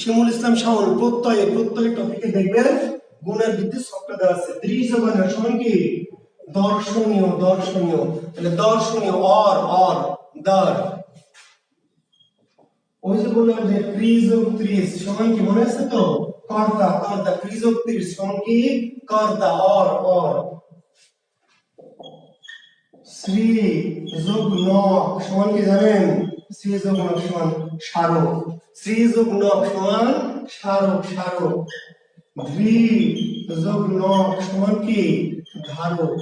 শিমুল ইসলাম শাওন প্রত্যয়, প্রত্যয় টপিকে দেখবেন গুণের বৃদ্ধি সবটা দেওয়া আছে। দৃশ্যমানের সমান কি দর্শনীয়, দর্শনীয়, তাহলে দর্শনীয় অর দর। ওই যে বললাম যে 30 সমান কি মনে আছে তো কর্তা, কর্তা 30 সমান কি কর্তা অর। শ্রী যোগ নক সমান কি জানেন? শ্রী যোগ নক সমান স্মারক, শ্রী যোগ নক সমান স্মারক, স্মারক। ধৃ যোগ নক সমান কি ধারক,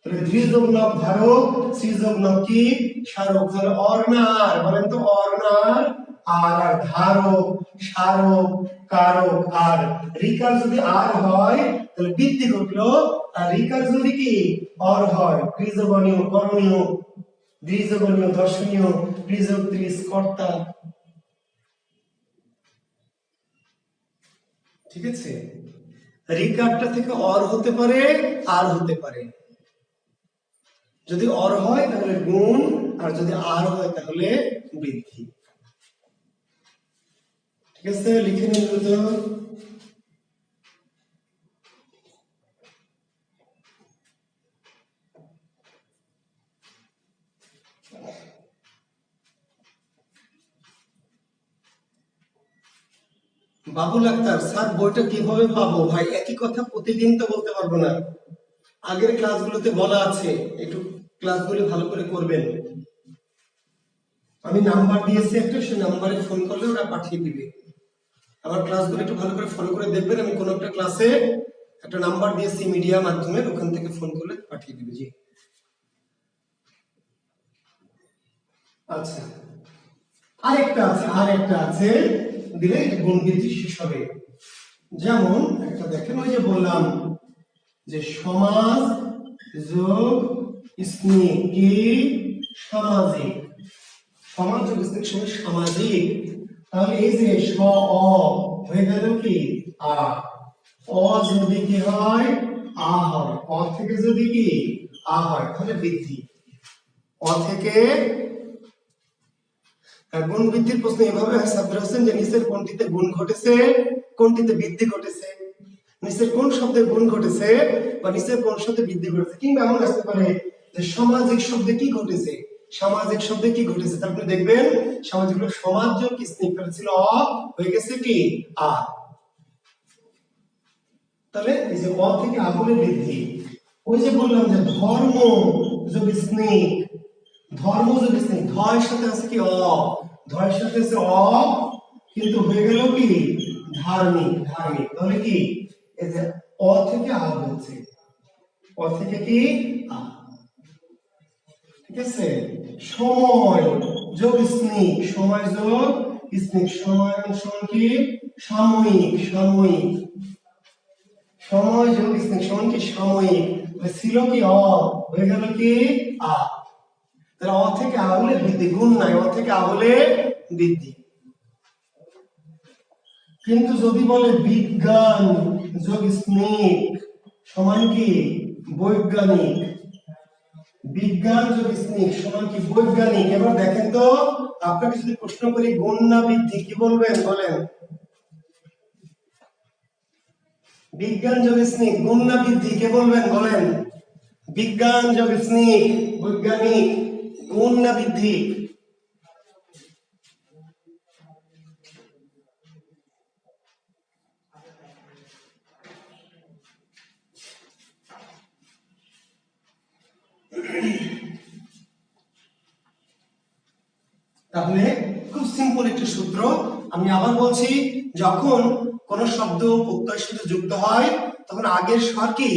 তাহলে ধৃ যোগ নক ধারক, শ্রী যোগ নক কি স্মারক। তাহলে অর্ণার বলেন তো অর্ণার আর ধারক স্মারক কারক। আর রিকার যদি আর হয় তাহলে বৃদ্ধি ঘটলো, আর রিকার যদি কি অর হয় ক্রিজবনীয় করণীয়, দ্বিজবনীয় দর্শনীয়, ক্রিজব 30 কর্তা। ঠিক আছে, রিকারটা থেকে অর হতে পারে আর হতে পারে। যদি অর হয় তাহলে গুণ, আর যদি আর হয় তাহলে বৃদ্ধি। ঠিক আছে, লিখে নিন তো। বাবুল আক্তার স্যার বইটা কিভাবে পাবো? ভাই একই কথা প্রতিদিন তো বলতে পারবো না, আগের ক্লাসগুলোতে বলা আছে, একটু ক্লাসগুলো ভালো করে করবেন। আমি নাম্বার দিয়েছি একটা, সেই নাম্বারে ফোন করলে ওরা পাঠিয়ে দিবে। আমার ক্লাসগুলো একটু ভালো করে ফলো করে দেখবেন। আমি কোনো একটা ক্লাসে একটা নাম্বার দিয়েছি মিডিয়া মাধ্যমে, ওখান থেকে ফোন করলে পাঠিয়ে দিবে। জি আচ্ছা, আরেকটা আছে দিলে গুণ বৃদ্ধি শেষ হবে। যেমন একটা দেখেন, ওই যে বললাম যে সমাজ যোগ স্নেহ কি সামাজিক, সমাজ যোগ স্নেহ সমান সামাজিক। তাহলে এই যে স অ হয়ে গেল কি আ, অ যদি কি হয় আ হয়, অ থেকে যদি কি আ হয় তাহলে বৃদ্ধি। অ থেকে গুণ বৃদ্ধির প্রশ্ন এভাবে হয় সাব্বির হোসেন, যে নিচের কোনটিতে গুণ ঘটেছে, কোনটিতে বৃদ্ধি ঘটেছে। নিচের কোন শব্দে গুণ ঘটেছে বা নিচের কোন শব্দে বৃদ্ধি ঘটেছে। কিংবা এমন আসতে পারে যে সামাজিক শব্দে কি ঘটেছে, সামাজিক শব্দে কি ঘটেছে। তারপরে দেখবেন সামাজিক সমাজ যোগ স্নিগ্ধ ছিল অ হয়ে গেছে কি আ। তাহলে এই যে অ থেকে আ বলে বৃদ্ধি। ওই যে বললাম যে ধর্ম যোগ স্নেহ, ধর্ম যদি স্নেহ ধয়ের সাথে আছে কি অ, ধয়ের সাথে আছে অ, কিন্তু হয়ে গেল কি ধার্মিক, ধার্মিক। তাহলে কি এই যে অ থেকে আ বলছে, অ থেকে কি আ। ঠিক আছে, সময় যোগ স্নেহ, সময় যোগ স্নেহ, সময় সমান কি সাময়িক, সাময়িক, সময় যোগ স্নেহ সমান কি সাময়িক। ছিল কি অ হয়ে গেল কি আ। তাহলে অ থেকে আ হলে বৃদ্ধি, গুণ নাই, অ থেকে আ হলে বৃদ্ধি। কিন্তু যদি বলে বিজ্ঞান যোগ স্নেহ সমান কি বৈজ্ঞানিক, বিজ্ঞান যোগ স্নেহ সমান কি বৈজ্ঞানিক। এবার দেখেন তো, আপনাকে যদি প্রশ্ন করি গুণ না বৃদ্ধি, কি বলবেন বলেন? বিজ্ঞান যোগ স্নেহ গুণ না বৃদ্ধি, কে বলবেন বলেন? বিজ্ঞান যোগ স্নেহ বৈজ্ঞানিক, গুণ না বৃদ্ধি? তাহলে খুব সিম্পল একটি সূত্র, আমি আবার বলছি, যখন কোন শব্দ প্রত্যয়ের সাথে যুক্ত হয় তখন আগের স্বর কি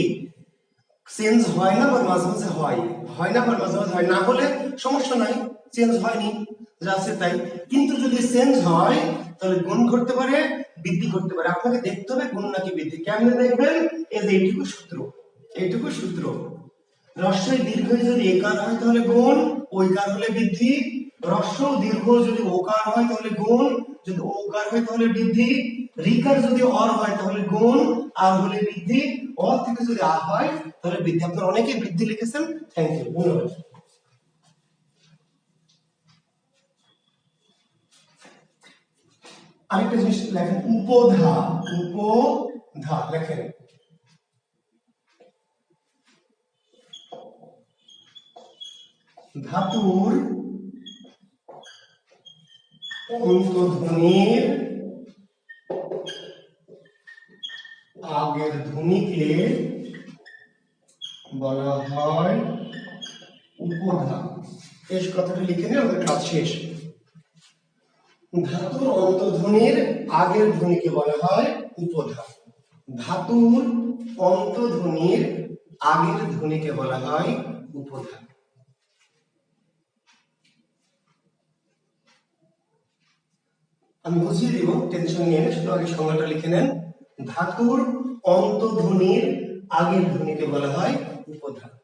চেঞ্জ হয় না, বা মাঝে মাঝে হয়, হয় না বা মাঝে মাঝে হয় না, হলে সমস্যা নাই, চেঞ্জ হয়নি যা আছে তাই। কিন্তু যদি চেঞ্জ হয় তাহলে গুণ ঘটতে পারে, বৃদ্ধি ঘটতে পারে। আপনাকে দেখতে হবে গুণ নাকি বৃদ্ধি। কেমনে দেখবেন? এই যে এইটুকু সূত্র, এইটুকু সূত্র। রস্বই দীর্ঘ যদি একার হয় তাহলে গুণ, ওইকার হলে বৃদ্ধি। রস্ব দীর্ঘ যদি ওকার হয় তাহলে গুণ, যদি ওকার হয় তাহলে বৃদ্ধি। রিকার যদি অর হয় তাহলে গুণ, আর হলে বৃদ্ধি। অর থেকে যদি আ হয় তাহলে বৃদ্ধি। আপনারা অনেকে বৃদ্ধি লিখেছেন, থ্যাংক ইউ, ধন্যবাদ। আরেকটা জিনিস লেখেন উপধা, উপধা লেখেন। ধাতুর অন্তধ্বনির আগের ধ্বনিকে বলা হয় উপধাতু। এই কথাটা লিখে নিয়ে আমাদের কাজ শেষ। ধাতুর অন্তধ্বনির আগের ধ্বনিকে বলা হয় উপধাতু। ধাতুর অন্তধ্বনির আগের ধ্বনিকে বলা হয় উপধাতু। আমি বুঝিয়ে দিব, টেনশন নিয়ে শুধু আগে সংজ্ঞাটা লিখে নেন। ধাতুর অন্তধ্বনির আগের ধ্বনিকে বলা হয় উপধাতু।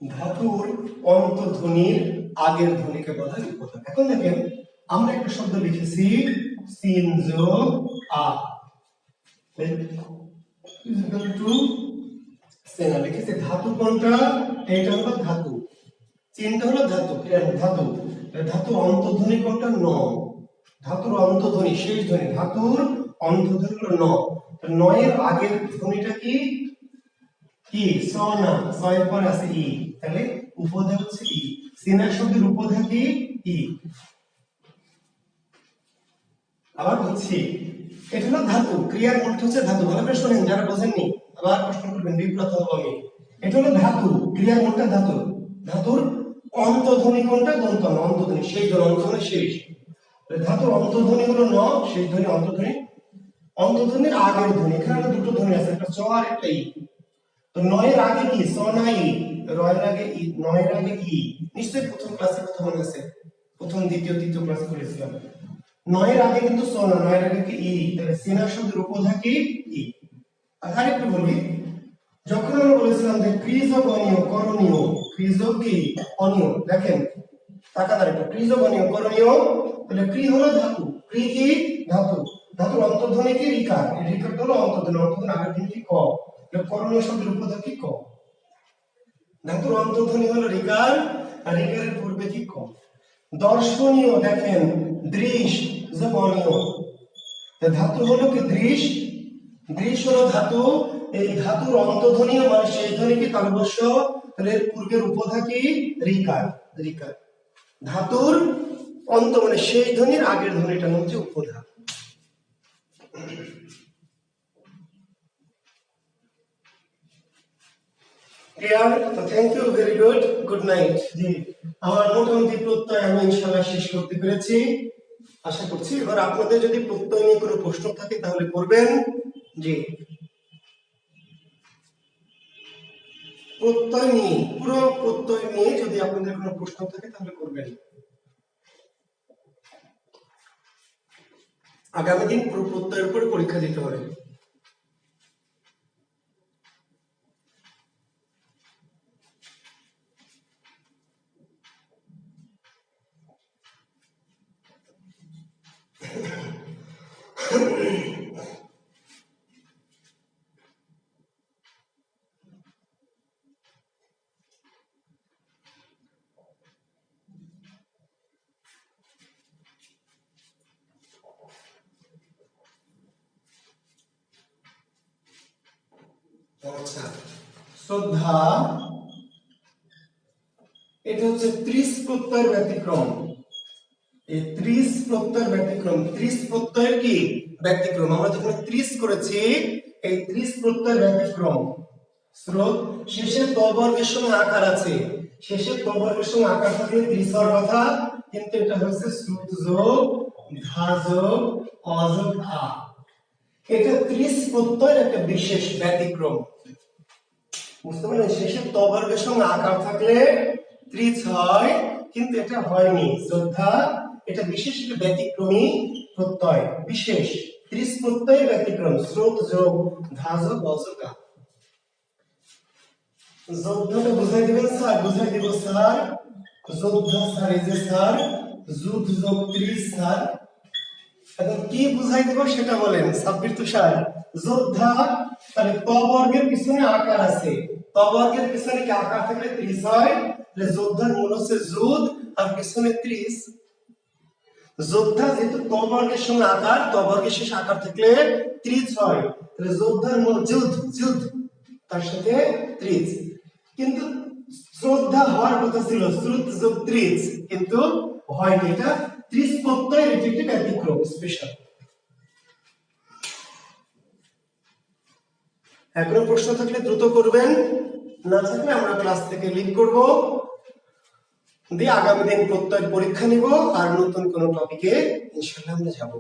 ধাতুর অন্তধ্বনির আগের ধ্বনিকে বলা হয় উপধাতু। এখন দেখেন আমরা একটা শব্দ লিখেছি সিন যোগ আ ইকুয়াল টু সেনা লিখেছি। ধাতু কোনটা? এটা হলো ধাতু, চিনটা হলো ধাতু, ধাতু। ধাতুর অন্তধ্বনি কোনটা? ন। ধাতুর অন্তধ্বনি শেষ ধ্বনি, ধাতুর অন্তধ্বনি হলো ন। নয়ের আগের ধ্বনিটা কি? কি? স না, স এর পরে আছে ই, তাহলে উপধা হচ্ছে ই। সিনা শব্দের উপধা কি? ই। আবার হচ্ছে এটা হলো ধাতু, ক্রিয়ার মূল হচ্ছে ধাতু। ভালো করে শুনেন যারা বোঝেননি, আবার প্রশ্ন করবেন, বিব্রত হবো আমি। এটা হলো ধাতু, ক্রিয়ার মূলটা ধাতু। ধাতুর অন্তধ্বনি কোনটা? দন্ত ন, অন্তধ্বনি শেষ ধ্বনি, অন্তধ্বনি শেষ। ধাতুর অন্তধ্বনি হলো ন, শেষ ধ্বনি অন্তধ্বনি। অন্তধ্বনির আগের ধ্বনি, এখানে দুটো ধ্বনি আছে, একটা চ আর একটা ই। তো নয়ের আগে কি? স না ই? রয়ের আগে ই, নয়ের আগে ই। নিশ্চয়ই প্রথম ক্লাসে কথা মনে আছে, প্রথম দ্বিতীয় তৃতীয় ক্লাসে করেছিলাম। নয়ের আগে কিন্তু স না, নয়ের আগে কি ই, তাহলে সিনা শব্দের উপধা কি? ই। আর একটু বলি, যখন আমরা বলেছিলাম যে ক্রিজগণীয় করণীয়, ক্রিজ কি? অনিয়। দেখেন তাকাদার একটু, ক্রিজগণীয় করণীয়, তাহলে ক্রি হলো ধাতু, ক্রি কি? ধাতু। ধাতুর অন্তর্ধ্বনি কি? রিকার। এই রিকার হলো অন্তর্ধ্বনি, অন্তর্ধ্বনি আগের ধ্বনি কি? ক। করণীয় শব্দের উপধা কি? ক। ধাতুর অন্তর্ধ্বনি হলো রিকার, আর রিকারের পূর্বে কি? ক। দর্শনীয়, দেখেন দৃশ জবনীয়, ধাতু হলো কি? দৃশ। দৃশ হলো ধাতু, এই ধাতুর অন্তধ্বনি মানে শেষ ধ্বনি কি? তালব্য, তাহলে এর পূর্বের উপধা কি? রিকার। রিকার। ধাতুর অন্ত মানে শেষ ধ্বনির আগের ধ্বনিটা হচ্ছে উপধা। ক্লিয়ার? তো thank you, very good, good night. জি, আমার মোটামুটি প্রত্যয় আমি ইনশাআল্লাহ শেষ করতে পেরেছি, আশা করছি। এবার আপনাদের যদি প্রত্যয় নিয়ে কোনো প্রশ্ন থাকে তাহলে করবেন। জি, প্রত্যয় নিয়ে, পুরো প্রত্যয় নিয়ে যদি আপনাদের কোনো প্রশ্ন থাকে তাহলে করবেন। আগামী দিন পুরো প্রত্যয়ের উপর পরীক্ষা দিতে হবে। আচ্ছা, শ্রদ্ধা, এটা হচ্ছে 30 প্রত্যয়ের ব্যতিক্রম। এই 30 প্রত্যয়ের ব্যতিক্রম, 30 প্রত্যয়ের কি? ব্যতিক্রম। আমরা যখন 30 করেছি, এই 30 প্রত্যয়ের ব্যতিক্রম। স্রোত শেষে ত বর্গের সঙ্গে আকার আছে, শেষে ত বর্গের সঙ্গে আকার থাকলে 30 হওয়ার কথা, কিন্তু এটা হচ্ছে শ্রুত যোগ ধা যোগ অ যোগ আ। এটা 30 প্রত্যয়ের একটা বিশেষ ব্যতিক্রম। বুঝতে পারলেন? শেষে ত বর্গের সঙ্গে আকার থাকলে 30 হয়, কিন্তু এটা হয়নি। শ্রদ্ধা এটা বিশেষ একটা ব্যতিক্রমী প্রত্যয়, বিশেষ 30 প্রত্যয়ের ব্যতিক্রম। স্রোত যোগ ধা যোগ অ যোগ আ। যোদ্ধাটা বুঝাই দিবেন স্যার? বুঝাই দিব স্যার। যোদ্ধা স্যার, এই যে স্যার, যুদ্ধ যোগ 30 স্যার। এখন কি বুঝাই দিব সেটা বলেন সাব্বির তুষার। যোদ্ধা, তাহলে ত বর্গের পিছনে আকার আছে, ত বর্গের পিছনে কি আকার থাকলে 30 হয়, তাহলে যোদ্ধার মূল হচ্ছে যুদ আর পিছনে 30। যোদ্ধা যেহেতু ত বর্গের সঙ্গে আকার, ত বর্গের শেষ আকার থাকলে ত্রিজ হয়, তাহলে যোদ্ধার যুদ্ধ যুদ্ধ তার সাথে ত্রিজ। কিন্তু শ্রদ্ধা হওয়ার কথা ছিল শ্রুত যোগ ত্রিজ, কিন্তু হয়নি। এটা ত্রিজ প্রত্যয়, এটি একটি ব্যতিক্রম, স্পেশাল। এখনো প্রশ্ন থাকলে দ্রুত করবেন, না থাকলে আমরা ক্লাস থেকে লিভ করব, দিয়ে আগামী দিন প্রত্যয়ের পরীক্ষা নিব, আর নতুন কোন টপিকে ইনশাআল্লাহ আমরা যাব।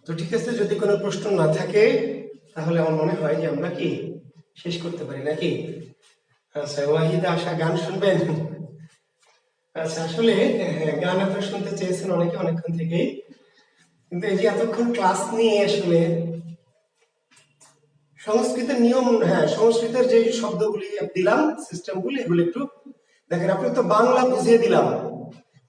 তো ঠিক আছে, যদি কোনো প্রশ্ন না থাকে তাহলে আমার মনে হয় যে আমরা কি শেষ করতে পারি নাকি? আচ্ছা, ওয়াহিদ আশা গান শুনবেন? আচ্ছা, আসলে গান আপনারা শুনতে চেয়েছেন অনেকে অনেকক্ষণ থেকেই, কিন্তু এই যে এতক্ষণ ক্লাস নিয়ে আসলে সংস্কৃতের নিয়ম, হ্যাঁ সংস্কৃতের যে শব্দগুলি দিলাম, সিস্টেমগুলি, এগুলো একটু দেখেন। আপনি তো বাংলা বুঝিয়ে দিলাম,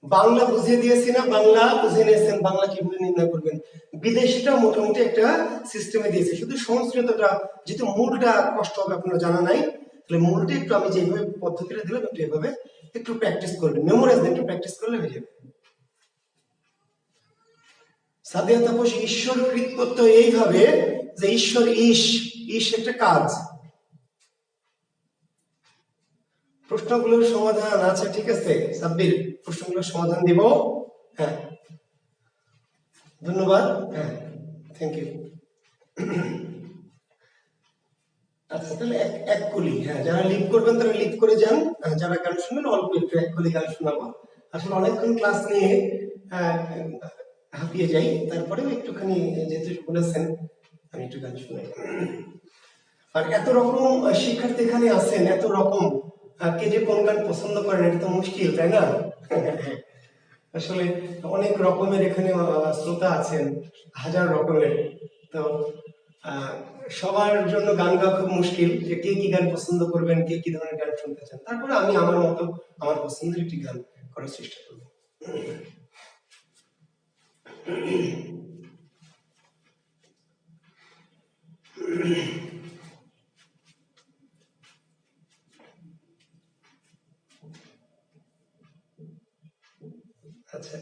বাংলা বুঝিয়ে দিয়েছি না, বাংলা বুঝিয়ে নিয়েছেন, বাংলা কিভাবে নির্ণয় করবেন। বিদেশিটা মোটামুটি একটা সিস্টেমে দিয়েছে, শুধু সংস্কৃতটা যেহেতু মূলটা কষ্ট হবে আপনার জানা নাই, তাহলে মূলটা একটু আমি যেভাবে পদ্ধতিটা দিলাম একটু এভাবে একটু প্র্যাকটিস করবেন, মেমোরাইজ একটু প্র্যাকটিস করলে হয়ে যাবে। সাদিয়া তাপস ঈশ্বর কৃত প্রত্যয় এইভাবে যে ঈশ্বর ঈশ, ঈশ একটা কাজ। প্রশ্নগুলোর সমাধান আছে, ঠিক আছে সাব্বির, প্রশ্নগুলোর সমাধান দিব। হ্যাঁ, ধন্যবাদ। হ্যাঁ, থ্যাংক ইউ। আচ্ছা, তাহলে এক এক কলি, হ্যাঁ যারা লিভ করবেন তারা লিভ করে যান, যারা গান শুনবেন অল্প একটু এক কলি গান শোনাবো। আসলে অনেকক্ষণ ক্লাস নিয়ে হাঁপিয়ে যাই, তারপরেও একটুখানি যেহেতু বলেছেন আমি একটু গান শুনাই। আর এত রকম শিক্ষার্থী এখানে আছেন, এত রকম, কে যে কোন গান পছন্দ করেন এটা তো মুশকিল, তাই না? আসলে অনেক রকমের এখানে শ্রোতা আছেন, হাজার রকমের। তো আহ, সবার জন্য গান গাওয়া খুব মুশকিল, যে কে কি গান পছন্দ করবেন, কে কি ধরনের গান শুনতে চান। তারপরে আমি আমার মতো আমার পছন্দের একটি গান করার চেষ্টা করবো। আচ্ছা,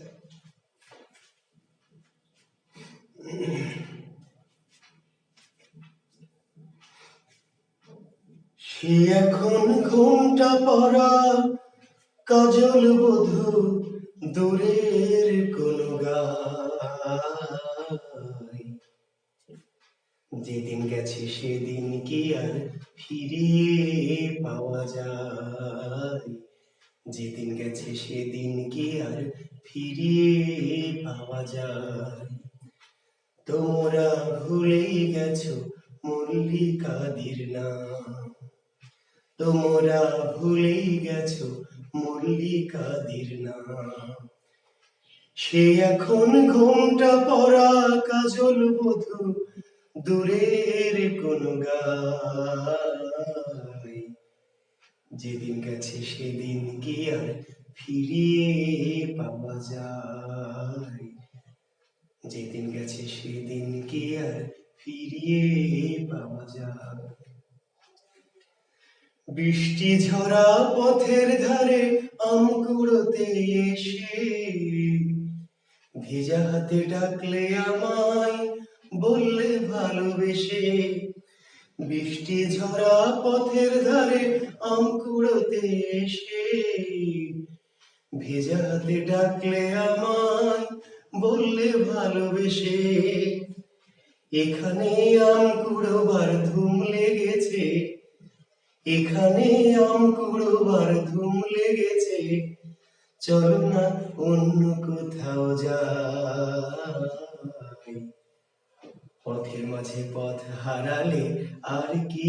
সে এখন ঘুমটা পড়া কাজল বধূ দূরের কোন গায়, যেদিন গেছে সেদিন কি আর ফিরিয়ে পাওয়া যায়, যেদিন গেছে সেদিন কি আর ফিরিয়ে পাওয়া যায়। তোমরা ভুলেই গেছো মল্লিকাদির নাম, তোমরা ভুলেই গেছো মল্লিকাদির নাম। সে এখন ঘুমটা পড়া কাজল বধূ দূরের কোন গায়, যেদিন গেছে সেদিন কি আর ফিরিয়ে পাওয়া যায়, যেদিন গেছে সেদিন কি আর ফিরিয়ে পাওয়া যায়। বৃষ্টি ঝরা পথের ধারে আম কুড়োতে এসে ভেজা হাতে ডাকলে আমায়, বললে ভালোবেসে। বৃষ্টি ঝরা পথের ধারে আম কুড়োতে এসে ভেজা হাতে ডাকলে আমায়, বললে ভালোবেসে। এখানে আম কুড়োবার ধুম লেগেছে, এখানে আম কুড়োবার ধুম লেগেছে, চলো না অন্য কোথাও যাই। পথের মাঝে পথ হারালে আর কি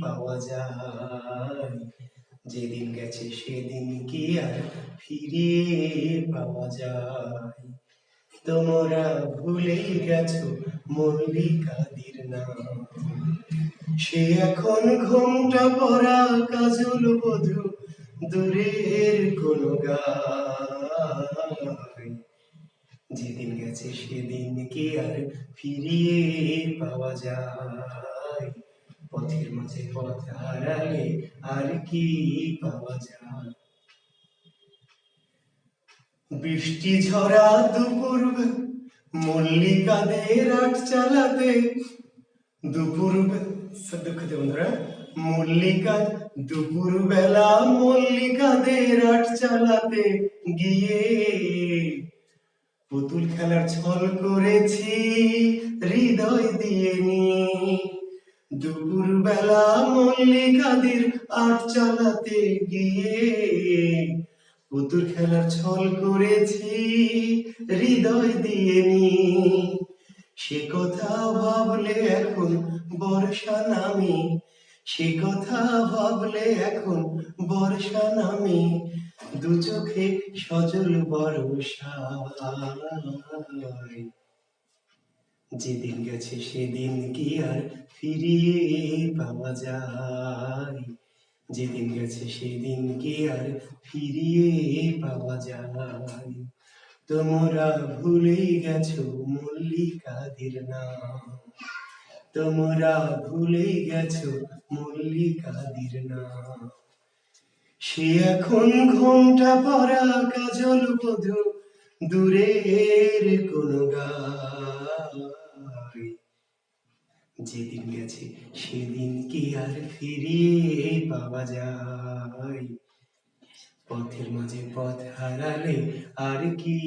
পাওয়া যায়, যেদিন গেছে সেদিন কি আর ফিরিয়ে পাওয়া যায়। তোমরা ভুলেই গেছো মল্লিকাদির না। সে এখন ঘোমটা পরা কাজল বধূ দূরের কোন গায়। যেদিন গেছে সেদিন কি আর ফিরিয়ে পাওয়া যায়? পথের মাঝে পথ হারালে আর কি পাওয়া যায়? বৃষ্টি ঝরা দুপুর মল্লিকাদের আট চালাতে, দুপুর দুঃখিত বন্ধুরা, মল্লিকা দুপুর বেলা মল্লিকাদের আট চালাতে গিয়ে পুতুল খেলার ছল করেছি হৃদয় দিয়ে নিয়ে। দুপুর বেলা মল্লিকাদের আট চালাতে গিয়ে পুতুল খেলার ছল করেছি হৃদয় দিয়ে নিয়ে। সে কথা ভাবলে এখন বর্ষা নামে, সে কথা ভাবলে এখন বর্ষা নামে, দু চোখে সজল বর্ষায়। যেদিন গেছে সেদিন কি আর ফিরিয়ে পাওয়া যায়? যেদিন গেছে সেদিন কি আর ফিরিয়ে পাওয়া যায়? তোমরা ভুলে গেছো মল্লিকাদের নাম, তোমরা ভুলে গেছো মল্লিকাদের নাম। সে এখন ঘোমটা পরা কাজল বধূ দূরের কোন গায়। যেদিন গেছে সেদিন কি আর ফিরিয়ে পাওয়া যায়? পথের মাঝে পথ হারালে আর কি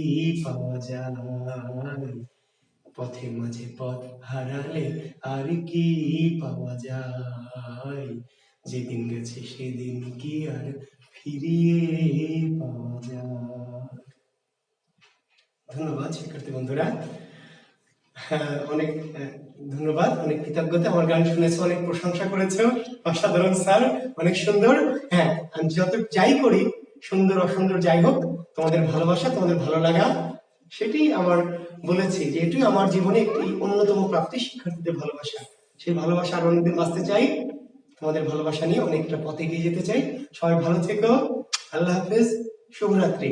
পাওয়া যায়? পথের মাঝে পথ হারালে আর কি পাওয়া যায়? যেদিন গেছে সেদিন কি আর ফিরিয়ে পাওয়া যায়? ধন্যবাদ শিক্ষার্থী বন্ধুরা। অনেক ধন্যবাদ, অনেক কৃতজ্ঞতা। আমার গান শুনেছো, অনেক প্রশংসা করেছো। অসাধারণ স্যার, অনেক সুন্দর। হ্যাঁ, আমি যত যাই করি, সুন্দর অসুন্দর যাই হোক, তোমাদের ভালোবাসা, তোমাদের ভালো লাগা, সেটি আমার বলেছি যে এটি আমার জীবনে একটি অন্যতম প্রাপ্তি, শিক্ষার্থীদের ভালোবাসা। সেই ভালোবাসা আরো অনেকদিন বাঁচতে চাই, তোমাদের ভালোবাসা নিয়ে অনেকটা পথে এগিয়ে যেতে চাই। সবাই ভালো থেকো, আল্লাহ হাফেজ, শুভরাত্রি।